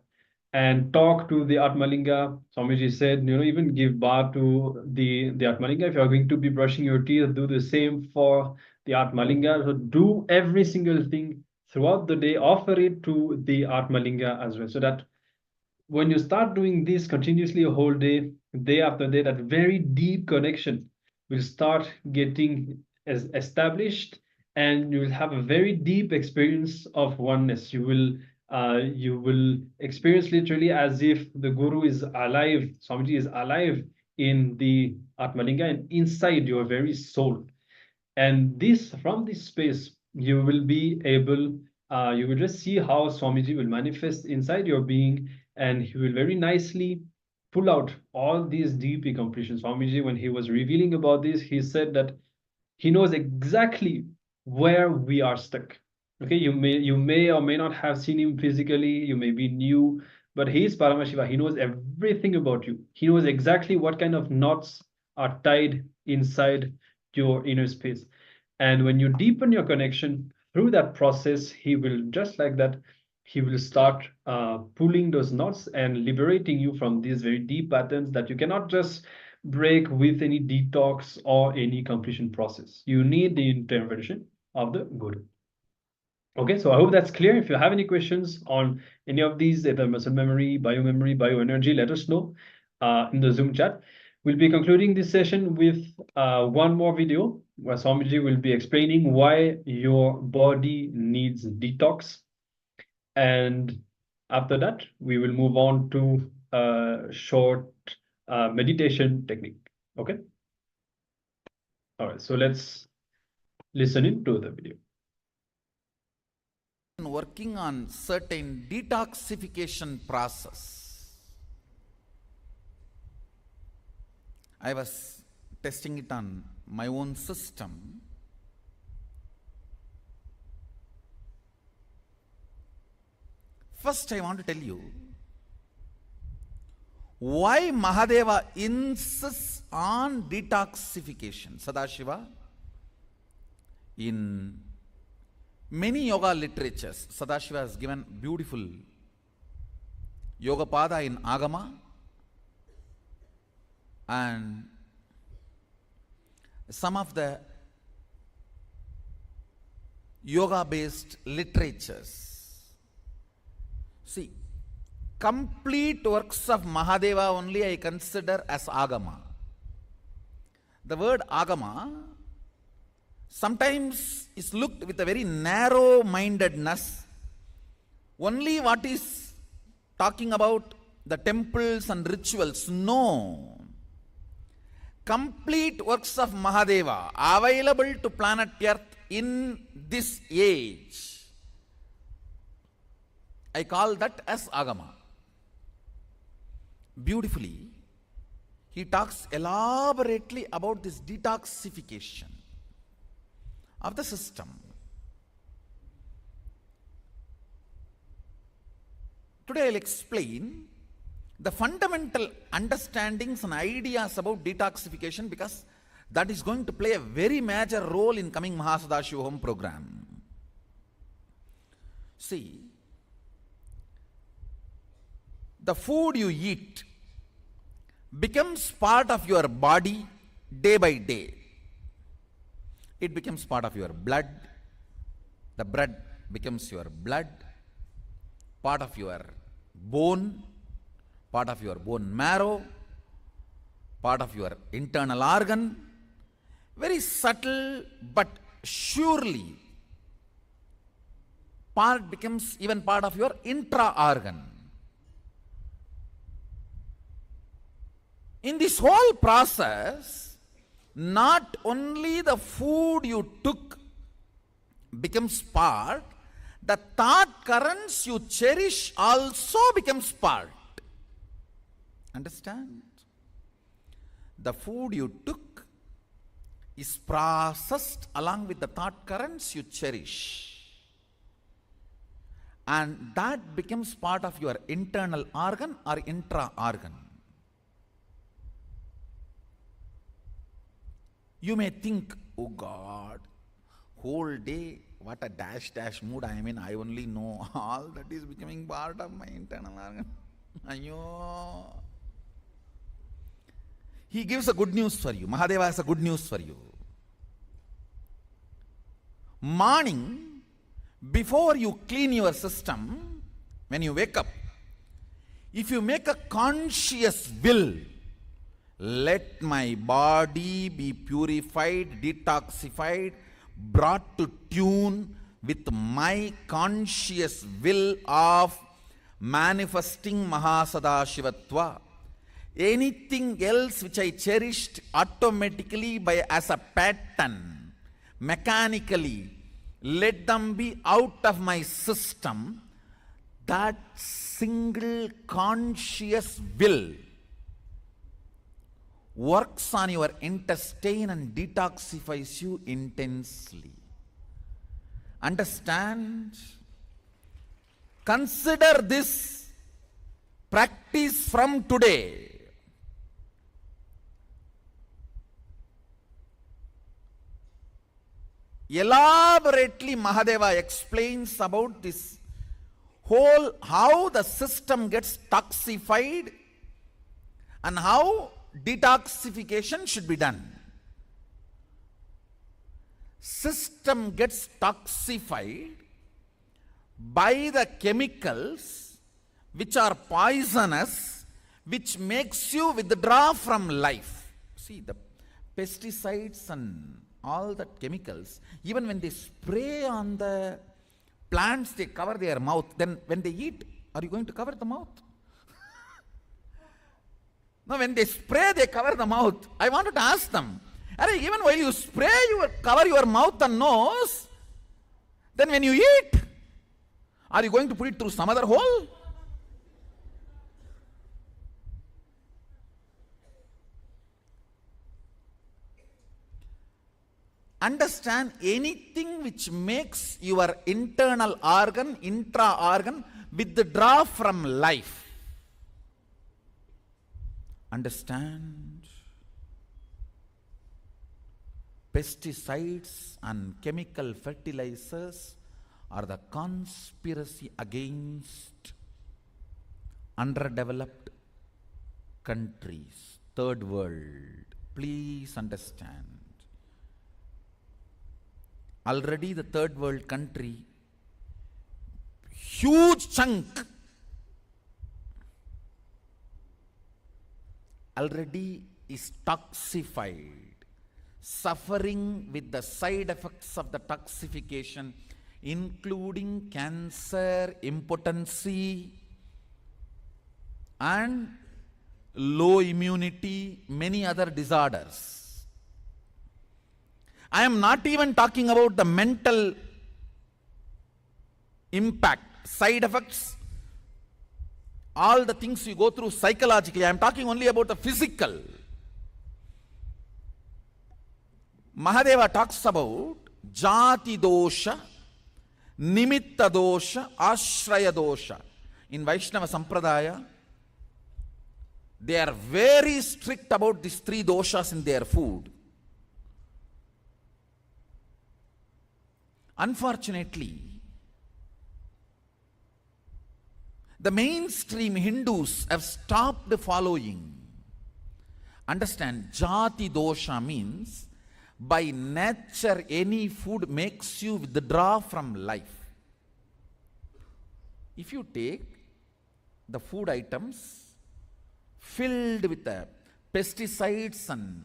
and talk to the Atmalinga. Swamiji said, even give bath to the Atmalinga. If you're going to be brushing your teeth, do the same for the Atmalinga. So do every single thing throughout the day, offer it to the Atmalinga as well. So that when you start doing this continuously a whole day, day after day, that very deep connection will start getting established, and you will have a very deep experience of oneness. You will experience literally as if the Guru is alive, Swamiji is alive in the Atmalinga and inside your very soul. And from this space, you will be able, you will just see how Swamiji will manifest inside your being, and he will very nicely pull out all these deep completions. Swamiji, when he was revealing about this, he said that he knows exactly where we are stuck. Okay, you may or may not have seen him physically, you may be new, but he is Paramashiva. He knows everything about you. He knows exactly what kind of knots are tied inside your inner space. And when you deepen your connection through that process, he will, just like that, he will start pulling those knots and liberating you from these very deep patterns that you cannot just break with any detox or any completion process. You need the intervention of the Guru. Okay, so I hope that's clear. If you have any questions on any of these, either muscle memory, bioenergy, let us know in the Zoom chat. We'll be concluding this session with one more video where Swamiji will be explaining why your body needs detox. And after that, we will move on to a short meditation technique. Okay? All right, so let's listen into the video. Working on certain detoxification process. I was testing it on my own system. First, I want to tell you why Mahadeva insists on detoxification. Sadashiva, in many yoga literatures, Sadashiva has given beautiful Yoga Pada in Agama and some of the yoga-based literatures. See, complete works of Mahadeva only I consider as Agama. The word Agama sometimes is looked with a very narrow-mindedness. Only what is talking about the temples and rituals. No. Complete works of Mahadeva available to planet Earth in this age. I call that as Agama. Beautifully, he talks elaborately about this detoxification of the system. Today I'll explain the fundamental understandings and ideas about detoxification, because that is going to play a very major role in coming Mahasadashivoham program. See, the food you eat becomes part of your body day by day. It becomes part of your blood. The blood becomes your blood, part of your bone, part of your bone marrow, part of your internal organ. Very subtle, but surely part becomes even part of your intra-organ. In this whole process, not only the food you took becomes part, the thought currents you cherish also becomes part. Understand? The food you took is processed along with the thought currents you cherish. And that becomes part of your internal organ or intra-organ. You may think, oh God, whole day, what a dash mood I am in, I only know all that is becoming part of my internal organ. Ayo. He gives a good news for you. Mahadeva has a good news for you. Morning, before you clean your system, when you wake up, if you make a conscious will, let my body be purified, detoxified, brought to tune with my conscious will of manifesting Mahasadashivatva. Anything else which I cherished automatically as a pattern, mechanically, let them be out of my system. That single conscious will works on your intestine and detoxifies you intensely. Understand? Consider this practice from today. Elaborately, Mahadeva explains about this whole, how the system gets toxified and how detoxification should be done. System gets toxified by the chemicals which are poisonous, which makes you withdraw from life. See, the pesticides and all that chemicals, even when they spray on the plants, they cover their mouth. Then when they eat, are you going to cover the mouth? No, when they spray, they cover the mouth. I wanted to ask them, even while you spray, you cover your mouth and nose. Then when you eat, are you going to put it through some other hole? Understand, anything which makes your internal organ, intra-organ, withdraw from life. Understand? Pesticides and chemical fertilizers are the conspiracy against underdeveloped countries, third world. Please understand. Already the third world country, huge chunk, already is toxified, suffering with the side effects of the toxification, including cancer, impotency, and low immunity, many other disorders. I am not even talking about the mental impact, side effects, all the things you go through psychologically. I am talking only about the physical. Mahadeva talks about jati dosha, nimitta dosha, ashraya dosha. In Vaishnava Sampradaya, they are very strict about these three doshas in their food. Unfortunately, the mainstream Hindus have stopped following. Understand, jati dosha means by nature any food makes you withdraw from life. If you take the food items filled with pesticides and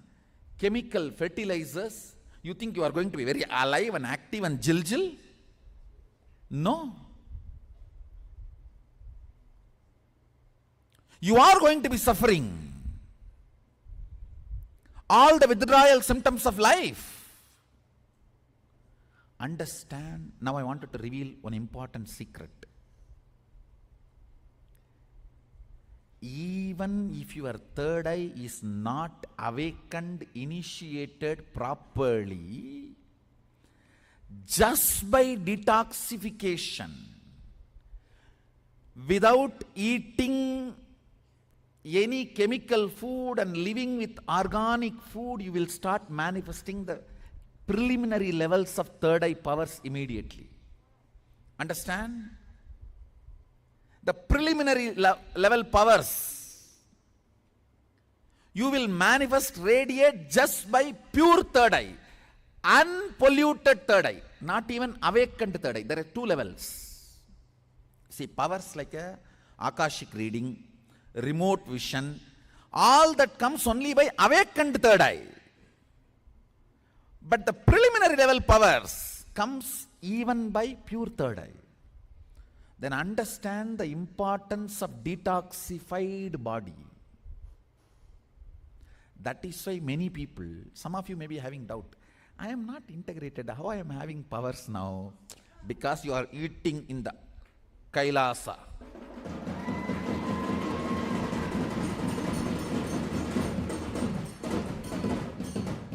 chemical fertilizers, you think you are going to be very alive and active and jil? No. You are going to be suffering all the withdrawal symptoms of life. Understand, now I wanted to reveal one important secret. Even if your third eye is not awakened, initiated properly, just by detoxification, without eating any chemical food and living with organic food, you will start manifesting the preliminary levels of third eye powers immediately. Understand? The preliminary level powers you will manifest, radiate just by pure third eye, unpolluted third eye, not even awakened third eye. There are two levels. See, powers like Akashic reading, remote vision, all that comes only by awakened third eye. But the preliminary level powers comes even by pure third eye. Then understand the importance of detoxified body. That is why many people, some of you may be having doubt, I am not integrated, how I am having powers now? Because you are eating in the Kailasa.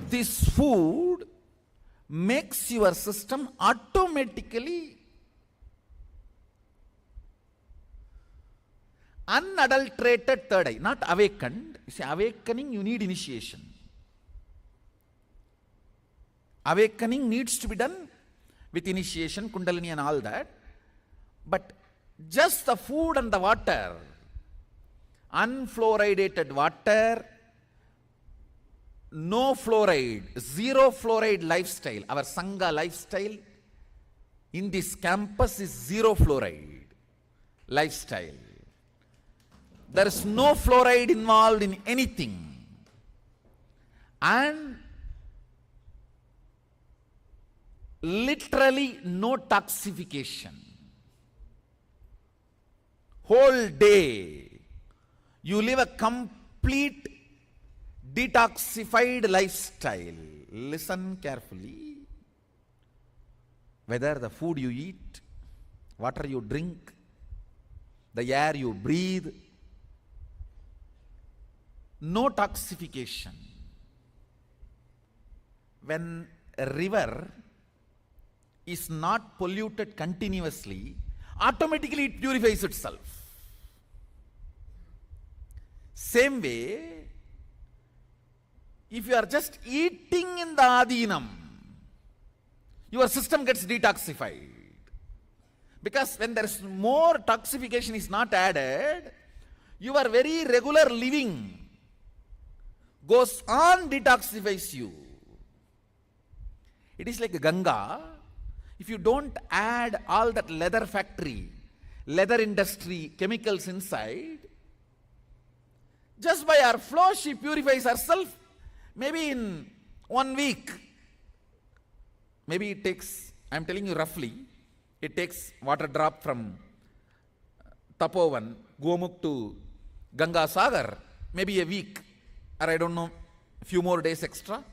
This food makes your system automatically unadulterated third eye, not awakened. You see, awakening, you need initiation. Awakening needs to be done with initiation, kundalini and all that. But just the food and the water, unfluoridated water, no fluoride, zero fluoride lifestyle. Our Sangha lifestyle in this campus is zero fluoride lifestyle. There is no fluoride involved in anything. And literally no toxification. Whole day you live a complete detoxified lifestyle. Listen carefully. Whether the food you eat, water you drink, the air you breathe, no toxification. When a river is not polluted continuously, automatically it purifies itself. Same way, if you are just eating in the adhinam, your system gets detoxified. Because when there is more toxification is not added, your very regular living goes on, detoxifies you. It is like Ganga. If you don't add all that leather factory, leather industry, chemicals inside, just by our flow she purifies herself. Maybe in 1 week, maybe it takes, I am telling you roughly, it takes water drop from Tapovan, Gomukh to Ganga Sagar, maybe a week, or I don't know, a few more days extra.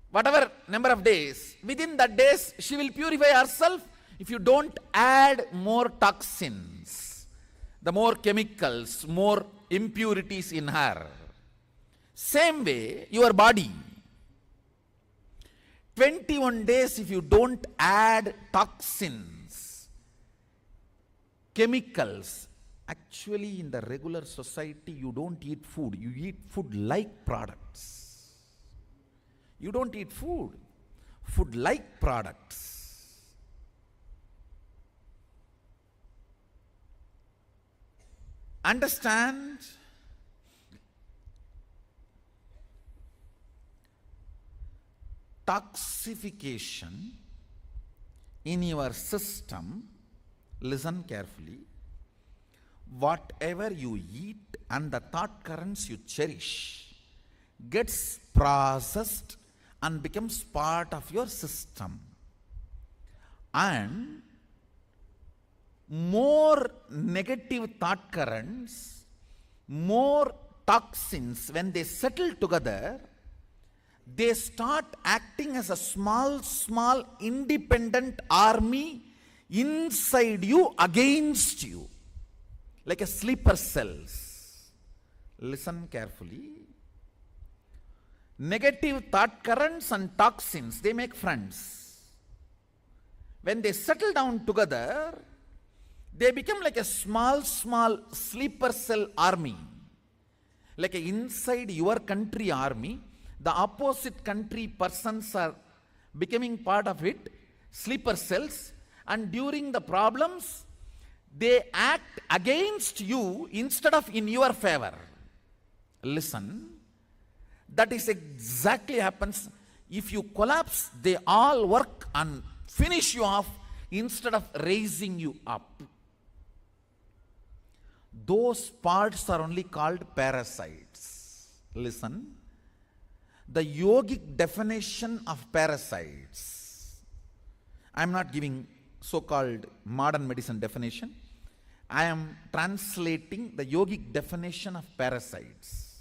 Whatever number of days, within that days, she will purify herself if you don't add more toxins, the more chemicals, more impurities in her. Same way, your body. 21 days if you don't add toxins, chemicals. Actually, in the regular society, you don't eat food. You eat food-like products. You don't eat food. Food-like products. Understand? Toxification in your system, listen carefully, whatever you eat and the thought currents you cherish gets processed and becomes part of your system. And more negative thought currents, more toxins, when they settle together, they start acting as a small independent army inside you, against you, like a sleeper cells. Listen carefully. Negative thought currents and toxins, they make friends. When they settle down together, they become like a small sleeper cell army, like a inside your country army. The opposite country persons are becoming part of it, sleeper cells, and during the problems, they act against you instead of in your favor. Listen, that is exactly happens. If you collapse, they all work and finish you off instead of raising you up. Those parts are only called parasites. Listen. The yogic definition of parasites, I am not giving so-called modern medicine definition. I am translating the yogic definition of parasites.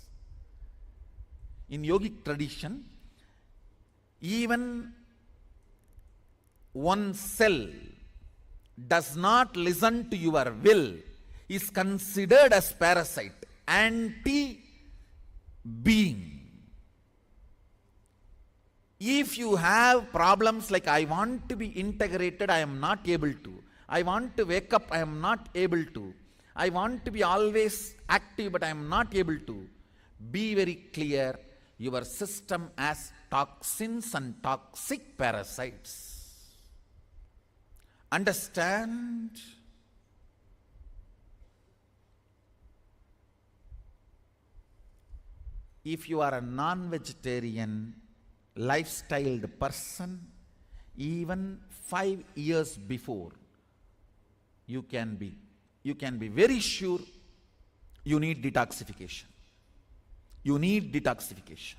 In yogic tradition, even one cell does not listen to your will is considered as parasite, anti-being. If you have problems like I want to be integrated, I am not able to. I want to wake up, I am not able to. I want to be always active, but I am not able to. Be very clear, your system has toxins and toxic parasites. Understand? If you are a non-vegetarian, lifestyled person, even 5 years before, you can be very sure you need detoxification. You need detoxification.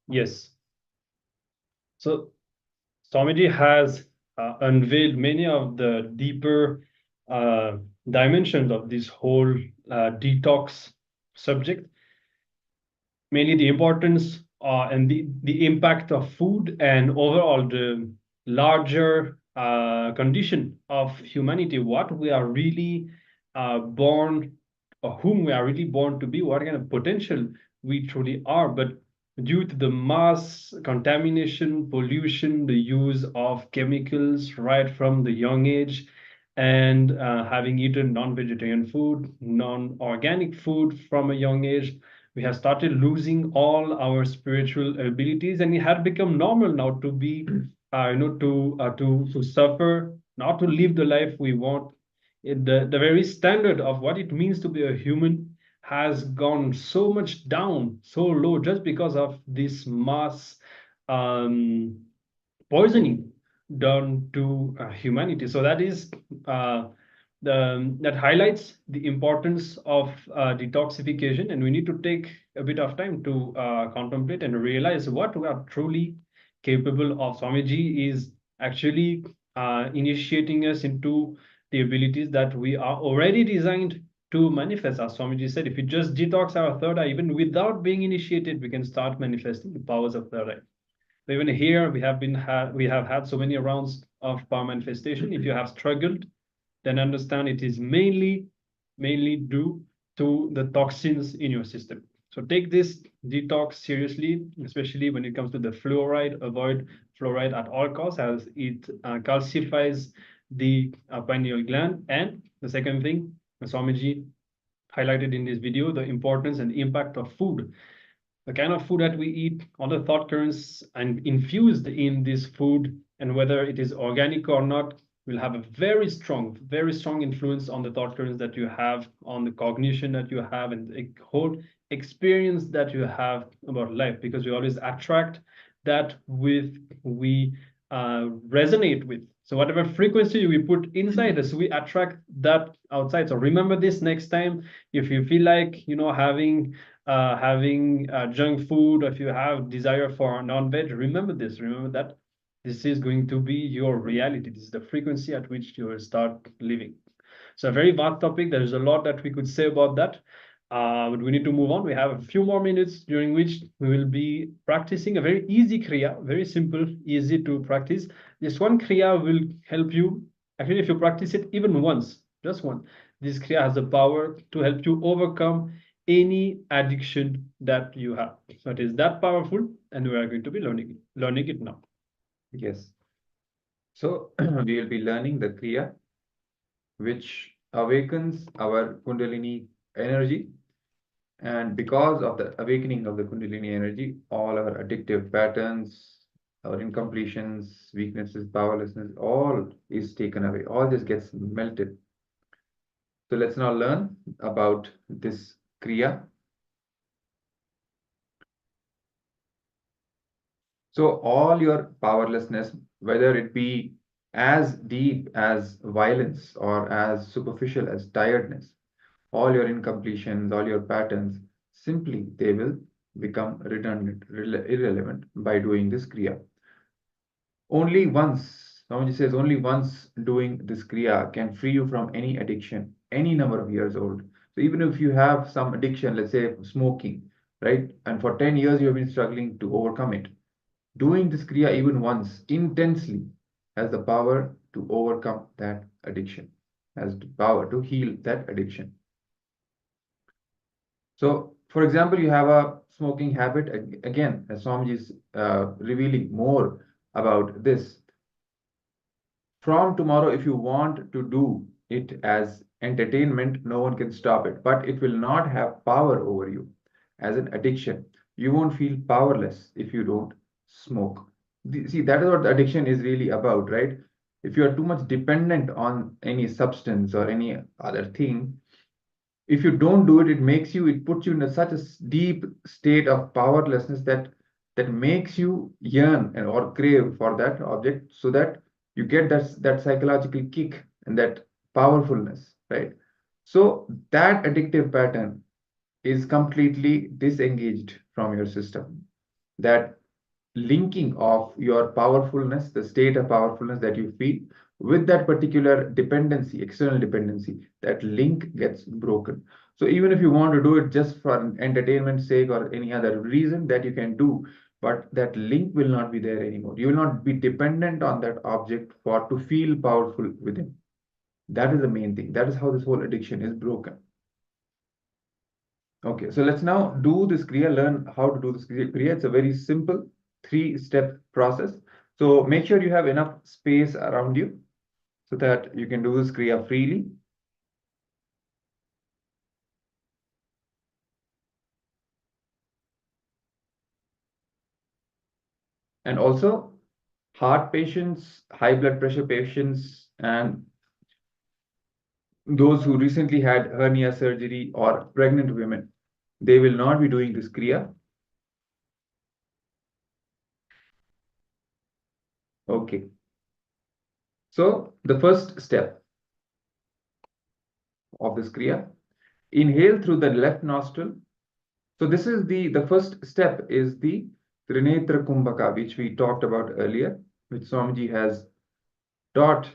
Yes. So Swamiji has unveiled many of the deeper dimensions of this whole detox subject, mainly the importance and the impact of food and overall the larger condition of humanity, what we are really born, or whom we are really born to be, what kind of potential we truly are. But due to the mass contamination, pollution, the use of chemicals right from the young age, and having eaten non-vegetarian food, non-organic food from a young age, we have started losing all our spiritual abilities, and it had become normal now to be, to suffer, not to live the life we want. The very standard of what it means to be a human has gone so much down, so low, just because of this mass um, poisoning done to humanity. So that is that highlights the importance of detoxification, and we need to take a bit of time to contemplate and realize what we are truly capable of. Swamiji is actually initiating us into the abilities that we are already designed to manifest. As Swamiji said, if we just detox our third eye, even without being initiated, we can start manifesting the powers of third eye. So even here, we have had so many rounds of power manifestation. If you have struggled, then understand it is mainly due to the toxins in your system. So take this detox seriously, especially when it comes to the fluoride. Avoid fluoride at all costs, as it calcifies the pineal gland. And the second thing, Swamiji highlighted in this video, the importance and impact of food. The kind of food that we eat, all the thought currents and infused in this food, and whether it is organic or not, will have a very strong influence on the thought currents that you have, on the cognition that you have, and the whole experience that you have about life, because we always attract that we resonate with. So whatever frequency we put inside us, we attract that outside. So remember this next time, if you feel like, having junk food, or if you have desire for non-veg, remember this. Remember that this is going to be your reality. This is the frequency at which you will start living. So a very vast topic. There is a lot that we could say about that, but we need to move on. We have a few more minutes during which we will be practicing a very easy kriya, very simple, easy to practice. This one kriya will help you. Actually, if you practice it even once, just one, this kriya has the power to help you overcome any addiction that you have. So it is that powerful, and we are going to be learning it now. Yes. So we will be learning the Kriya, which awakens our Kundalini energy. And because of the awakening of the Kundalini energy, all our addictive patterns, our incompletions, weaknesses, powerlessness, all is taken away. All this gets melted. So let's now learn about this Kriya. So all your powerlessness, whether it be as deep as violence or as superficial as tiredness, all your incompletions, all your patterns, simply they will become redundant, irrelevant by doing this Kriya. Only once, Swamiji says, only once doing this Kriya can free you from any addiction, any number of years old. So even if you have some addiction, let's say smoking, right? And for 10 years you have been struggling to overcome it. Doing this Kriya even once intensely has the power to overcome that addiction, has the power to heal that addiction. So, for example, you have a smoking habit. Again, as Swamiji is revealing more about this. From tomorrow, if you want to do it as entertainment, no one can stop it, but it will not have power over you as an addiction. You won't feel powerless if you don't smoke. See, that is what the addiction is really about, right? If you are too much dependent on any substance or any other thing, if you don't do it, it puts you in such a deep state of powerlessness that makes you yearn or crave for that object, so that you get that psychological kick and that powerfulness, right? So that addictive pattern is completely disengaged from your system. That linking of your powerfulness, the state of powerfulness that you feel, with that particular dependency, external dependency, that link gets broken. So even if you want to do it just for an entertainment sake or any other reason, that you can do, but that link will not be there anymore. You will not be dependent on that object for to feel powerful within. That is the main thing. That is how this whole addiction is broken. Okay, so let's now do this Kriya, learn how to do this Kriya. It's a very simple 3-step process. So make sure you have enough space around you so that you can do this Kriya freely. And also, heart patients, high blood pressure patients, and those who recently had hernia surgery or pregnant women, they will not be doing this Kriya. Okay. So the first step of this Kriya, inhale through the left nostril. So this is the first step is the Trinetra Kumbhaka, which we talked about earlier, which Swamiji has taught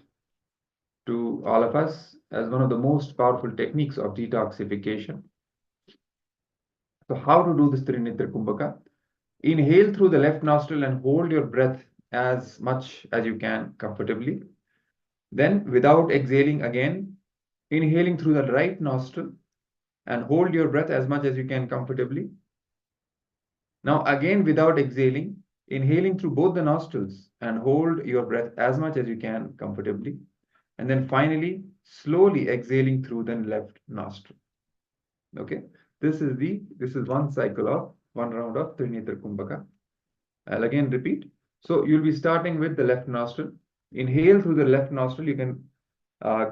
to all of us as one of the most powerful techniques of detoxification. So how to do this Trinetra Kumbhaka? Inhale through the left nostril and hold your breath as much as you can comfortably. Then without exhaling again, inhaling through the right nostril and hold your breath as much as you can comfortably. Now again without exhaling, inhaling through both the nostrils and hold your breath as much as you can comfortably. And then finally, slowly exhaling through the left nostril. Okay, this is one cycle of one round of Trinetra Kumbhaka. I'll again repeat. So you'll be starting with the left nostril. Inhale through the left nostril. You can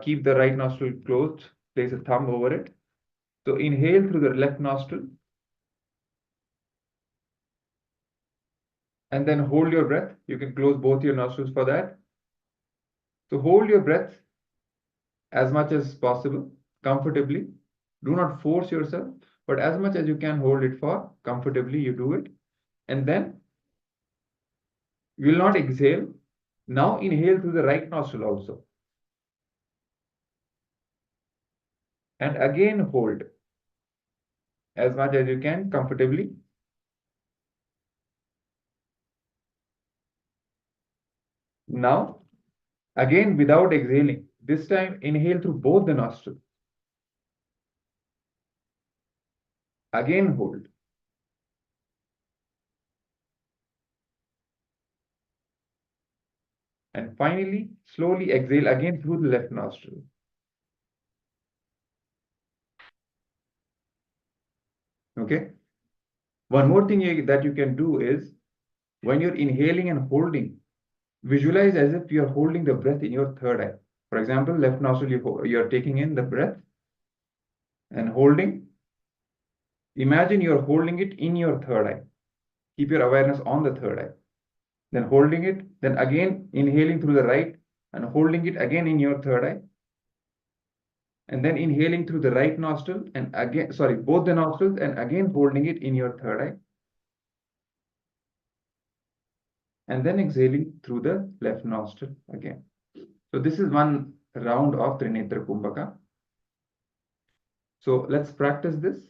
keep the right nostril closed. Place a thumb over it. So inhale through the left nostril. And then hold your breath. You can close both your nostrils for that. So hold your breath as much as possible, comfortably. Do not force yourself, but as much as you can hold it for comfortably, you do it. And then you will not exhale. Now inhale through the right nostril also. And again hold as much as you can comfortably. Now, again without exhaling, this time inhale through both the nostrils. Again hold. And finally, slowly exhale again through the left nostril. Okay. One more thing that you can do is when you're inhaling and holding, visualize as if you're holding the breath in your third eye. For example, left nostril, you're taking in the breath and holding. Imagine you're holding it in your third eye. Keep your awareness on the third eye. Then holding it, then again inhaling through the right and holding it again in your third eye. And then inhaling through the right nostril and again, both the nostrils and again holding it in your third eye. And then exhaling through the left nostril again. So this is one round of Trinetra Kumbhaka. So let's practice this.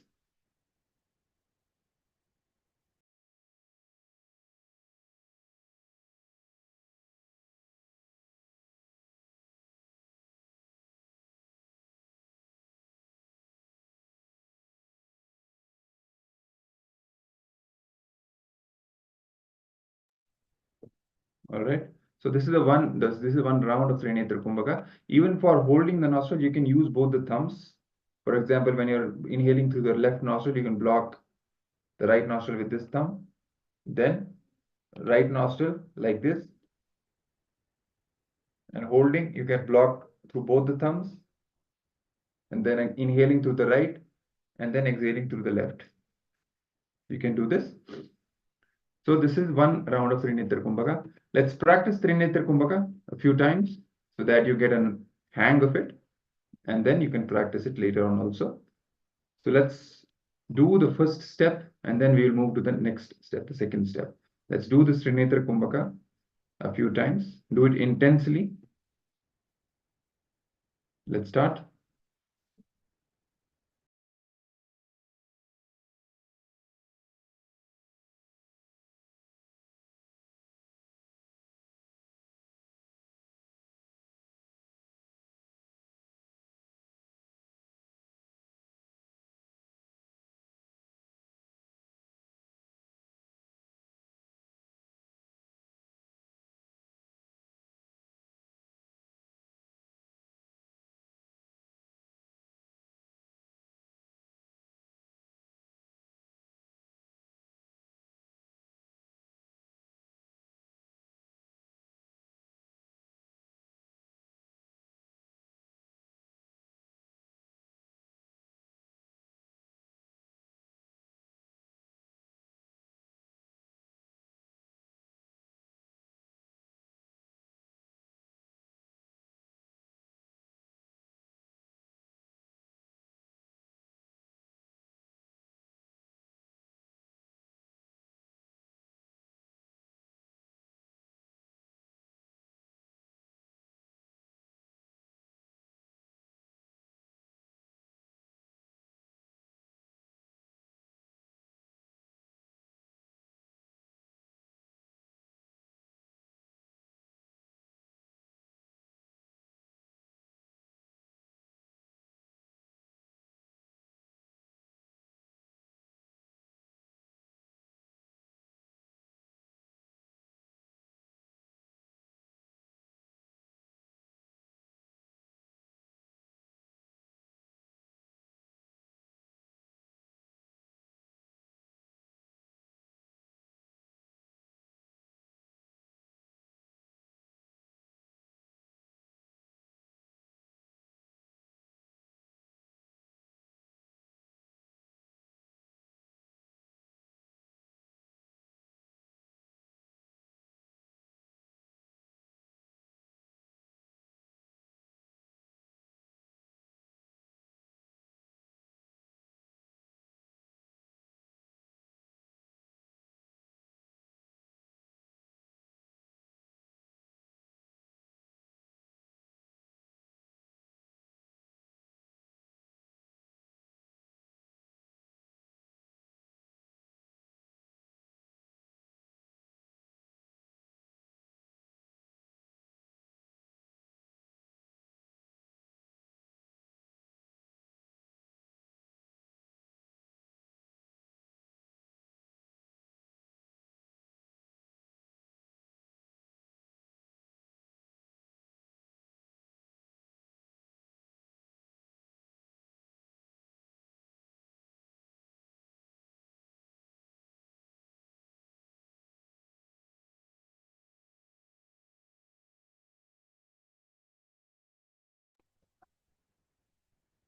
All right. So this is one round of Trinetra Kumbhaka. Even for holding the nostril, you can use both the thumbs. For example, when you're inhaling through the left nostril, you can block the right nostril with this thumb. Then right nostril like this. And holding, you can block through both the thumbs. And then inhaling through the right and then exhaling through the left. You can do this. So this is one round of Trinetra Kumbhaka. Let's practice Trinetra Kumbhaka a few times so that you get a hang of it. And then you can practice it later on also. So let's do the first step and then we will move to the next step, the second step. Let's do this Trinetra Kumbhaka a few times. Do it intensely. Let's start.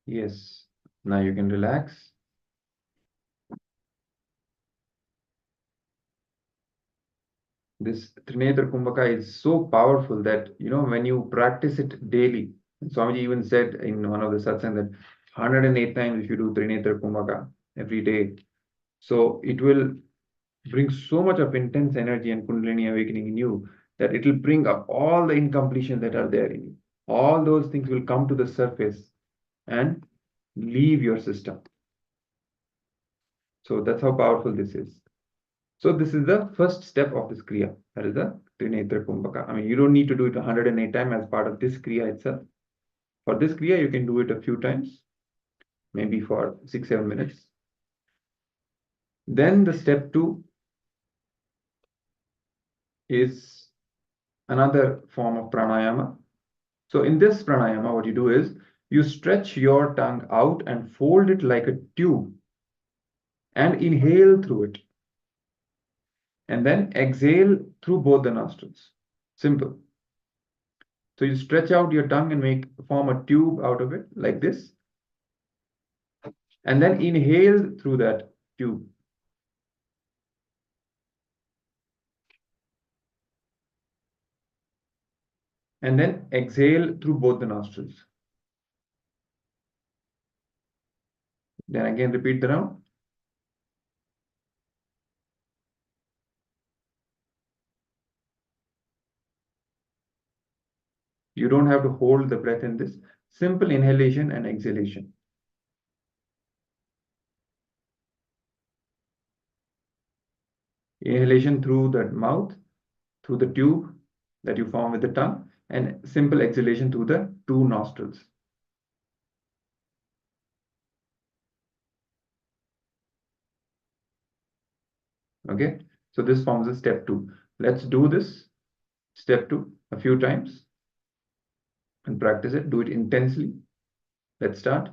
Yes. Now you can relax. This Trinetra Kumbhaka is so powerful that, when you practice it daily, and Swamiji even said in one of the satsang that 108 times if you do Trinetra Kumbhaka every day, so it will bring so much of intense energy and Kundalini awakening in you that it will bring up all the incompletion that are there in you. All those things will come to the surface and leave your system. So that's how powerful this is. So this is the first step of this Kriya. That is the Trinetra Kumbhaka. I mean, you don't need to do it 108 times as part of this Kriya itself. For this Kriya, you can do it a few times, maybe for 6-7 minutes. Then the step 2 is another form of pranayama. So in this pranayama, what you do is you stretch your tongue out and fold it like a tube and inhale through it. And then exhale through both the nostrils. Simple. So you stretch out your tongue and form a tube out of it like this. And then inhale through that tube. And then exhale through both the nostrils. Then again repeat the round. You don't have to hold the breath in this. simple inhalation and exhalation. Inhalation through the mouth, through the tube that you form with the tongue, and simple exhalation through the two nostrils. Okay, so this forms a step 2. Let's do this step 2 a few times and practice it. Do it intensely. Let's start.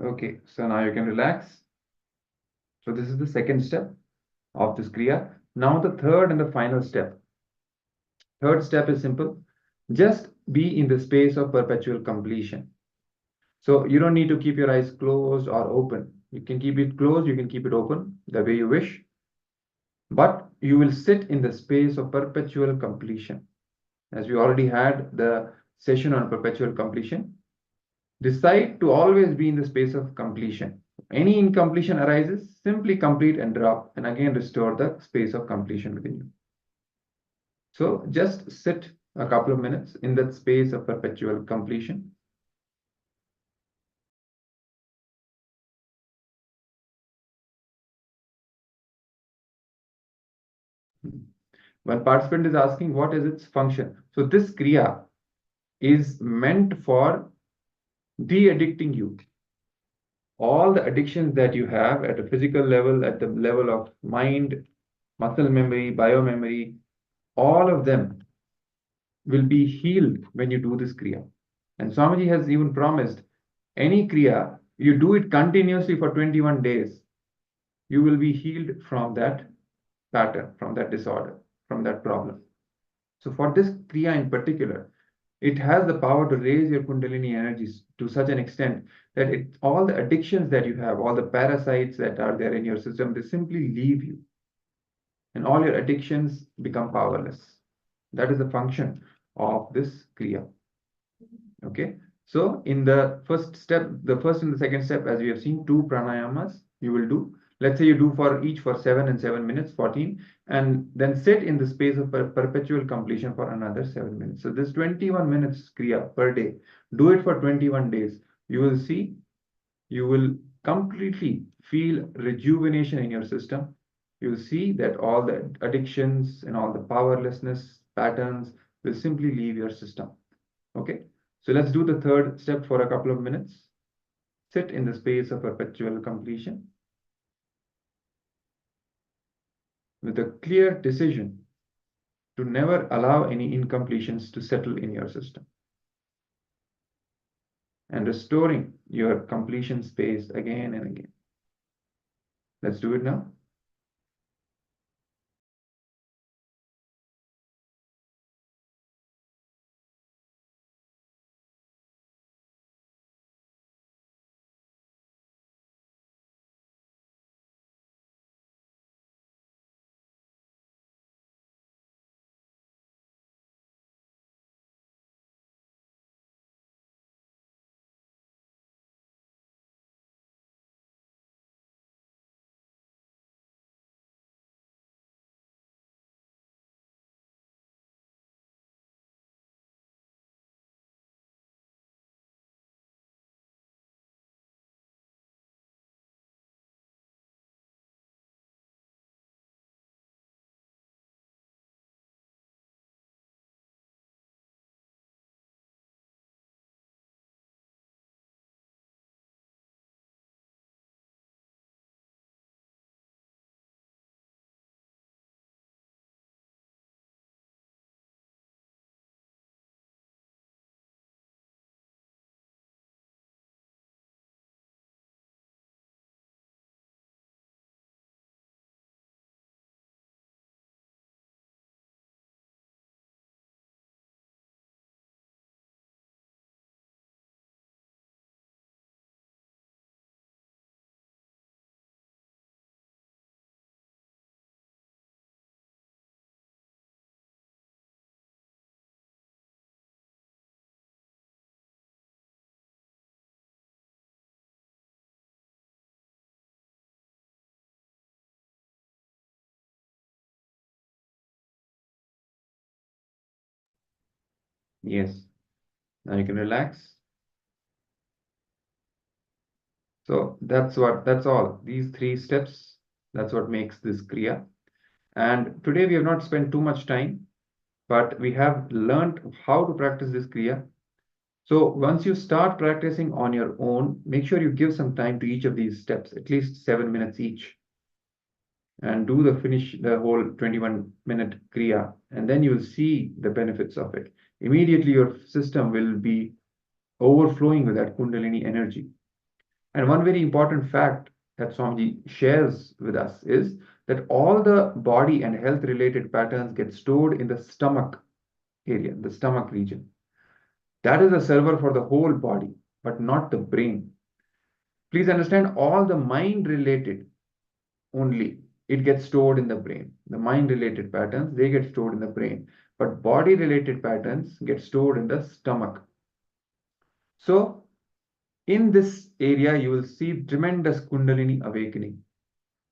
Okay, so now you can relax. So this is the second step of this Kriya. Now the third and the final step. Third step is simple. Just be in the space of perpetual completion. So you don't need to keep your eyes closed or open. You can keep it closed, you can keep it open the way you wish. But you will sit in the space of perpetual completion. As we already had the session on perpetual completion, decide to always be in the space of completion. Any incompletion arises, simply complete and drop, and again restore the space of completion within you. So just sit a couple of minutes in that space of perpetual completion. One participant is asking what is its function. So this Kriya is meant for de-addicting you. All the addictions that you have at a physical level, at the level of mind, muscle memory, biomemory, all of them will be healed when you do this Kriya. And Swamiji has even promised any Kriya, you do it continuously for 21 days, you will be healed from that pattern, from that disorder, from that problem. So for this Kriya in particular, It has the power to raise your Kundalini energies to such an extent that all the addictions that you have, all the parasites that are there in your system, they simply leave you. And all your addictions become powerless. That is the function of this Kriya. Okay. So in the first step, the first and the second step, as we have seen, 2 pranayamas you will do. Let's say you do for each for 7 and 7 minutes, 14, and then sit in the space of perpetual completion for another 7 minutes. So this 21 minutes Kriya per day, do it for 21 days. You will see, you will completely feel rejuvenation in your system. You'll see that all the addictions and all the powerlessness patterns will simply leave your system. Okay. So let's do the third step for a couple of minutes. Sit in the space of perpetual completion with a clear decision to never allow any incompletions to settle in your system, and restoring your completion space again and again. Let's do it now. Yes. Now you can relax. So that's all. These 3 steps, that's what makes this Kriya. And today we have not spent too much time, but we have learned how to practice this Kriya. So once you start practicing on your own, make sure you give some time to each of these steps, at least 7 minutes each, and finish the whole 21-minute Kriya, and then you'll see the benefits of it. Immediately your system will be overflowing with that Kundalini energy. And one very important fact that Swamiji shares with us is that all the body and health related patterns get stored in the stomach area, the stomach region. That is the server for the whole body, but not the brain. Please understand, all the mind related only, it gets stored in the brain. The mind related patterns, they get stored in the brain, but body related patterns get stored in the stomach. So in this area, you will see tremendous Kundalini awakening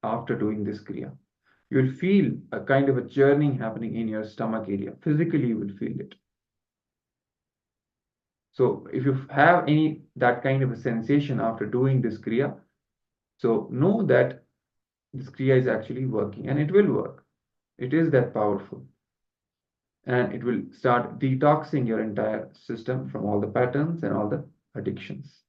after doing this Kriya. You will feel a kind of a churning happening in your stomach area. Physically, you will feel it. So if you have that kind of a sensation after doing this Kriya, so know that this Kriya is actually working, and it will work. It is that powerful. And it will start detoxing your entire system from all the patterns and all the addictions.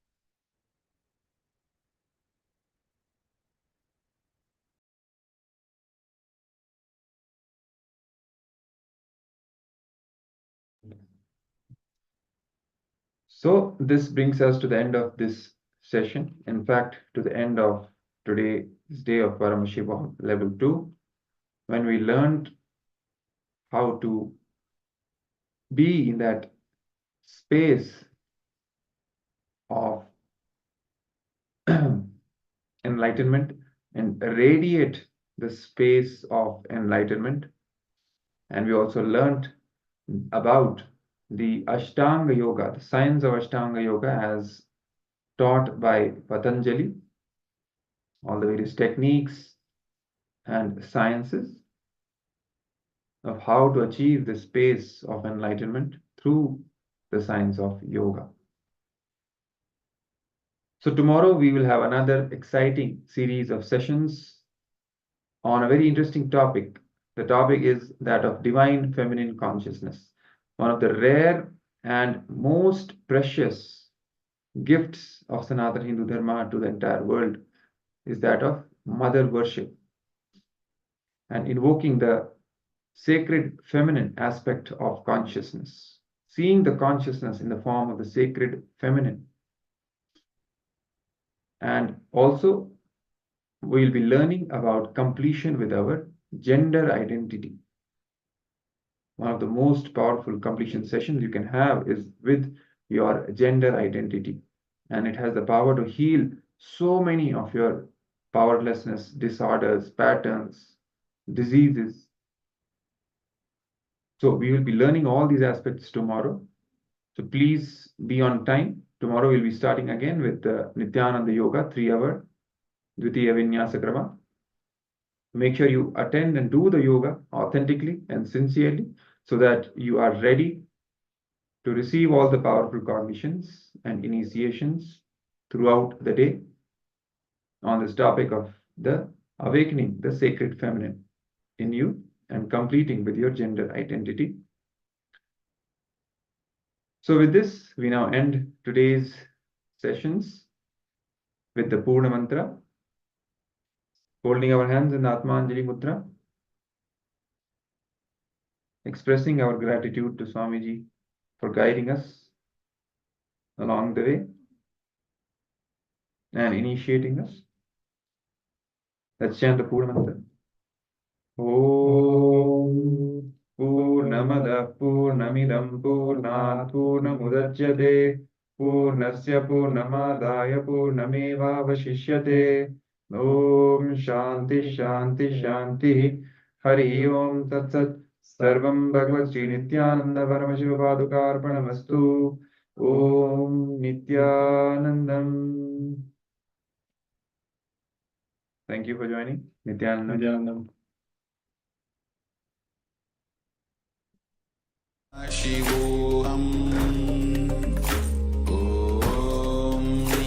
So this brings us to the end of this session. In fact, to the end of today's day of Paramashivoham Level 2, when we learned how to be in that space of enlightenment and radiate the space of enlightenment. And we also learned about the Ashtanga Yoga, the science of Ashtanga Yoga as taught by Patanjali, all the various techniques and sciences of how to achieve the space of enlightenment through the science of yoga. So tomorrow we will have another exciting series of sessions on a very interesting topic. The topic is that of divine feminine consciousness, one of the rare and most precious gifts of Sanatana Hindu Dharma to the entire world is that of mother worship and invoking the sacred feminine aspect of consciousness, seeing the consciousness in the form of the sacred feminine. And also, we'll be learning about completion with our gender identity. One of the most powerful completion sessions you can have is with your gender identity. And it has the power to heal so many of your powerlessness, disorders, patterns, diseases. So we will be learning all these aspects tomorrow. So please be on time. Tomorrow we'll be starting again with the Nithyananda Yoga, 3-hour Dvitiya Vinyasa Krama. Make sure you attend and do the yoga authentically and sincerely so that you are ready to receive all the powerful cognitions and initiations throughout the day on this topic of the awakening the sacred feminine in you and completing with your gender identity. So with this, we now end today's sessions with the Purna Mantra, holding our hands in the Atmanjali Mudra, expressing our gratitude to Swamiji for guiding us along the way and initiating us. Let's chant the Purna Mantra. Om Purnamada Purnamidam Purnat Purnamudachyate Purnasya Purnamadaya Purnameva Vashishyate. Om Shanti Shanti Shanti. Hari Om Tat Sat. Sarvam Bhagavad Sri Nithyananda Paramashiva Padukarpanamastu. Om Nithyanandam. Thank you for joining. Nithyanandam. Nithyanandam. Shivoham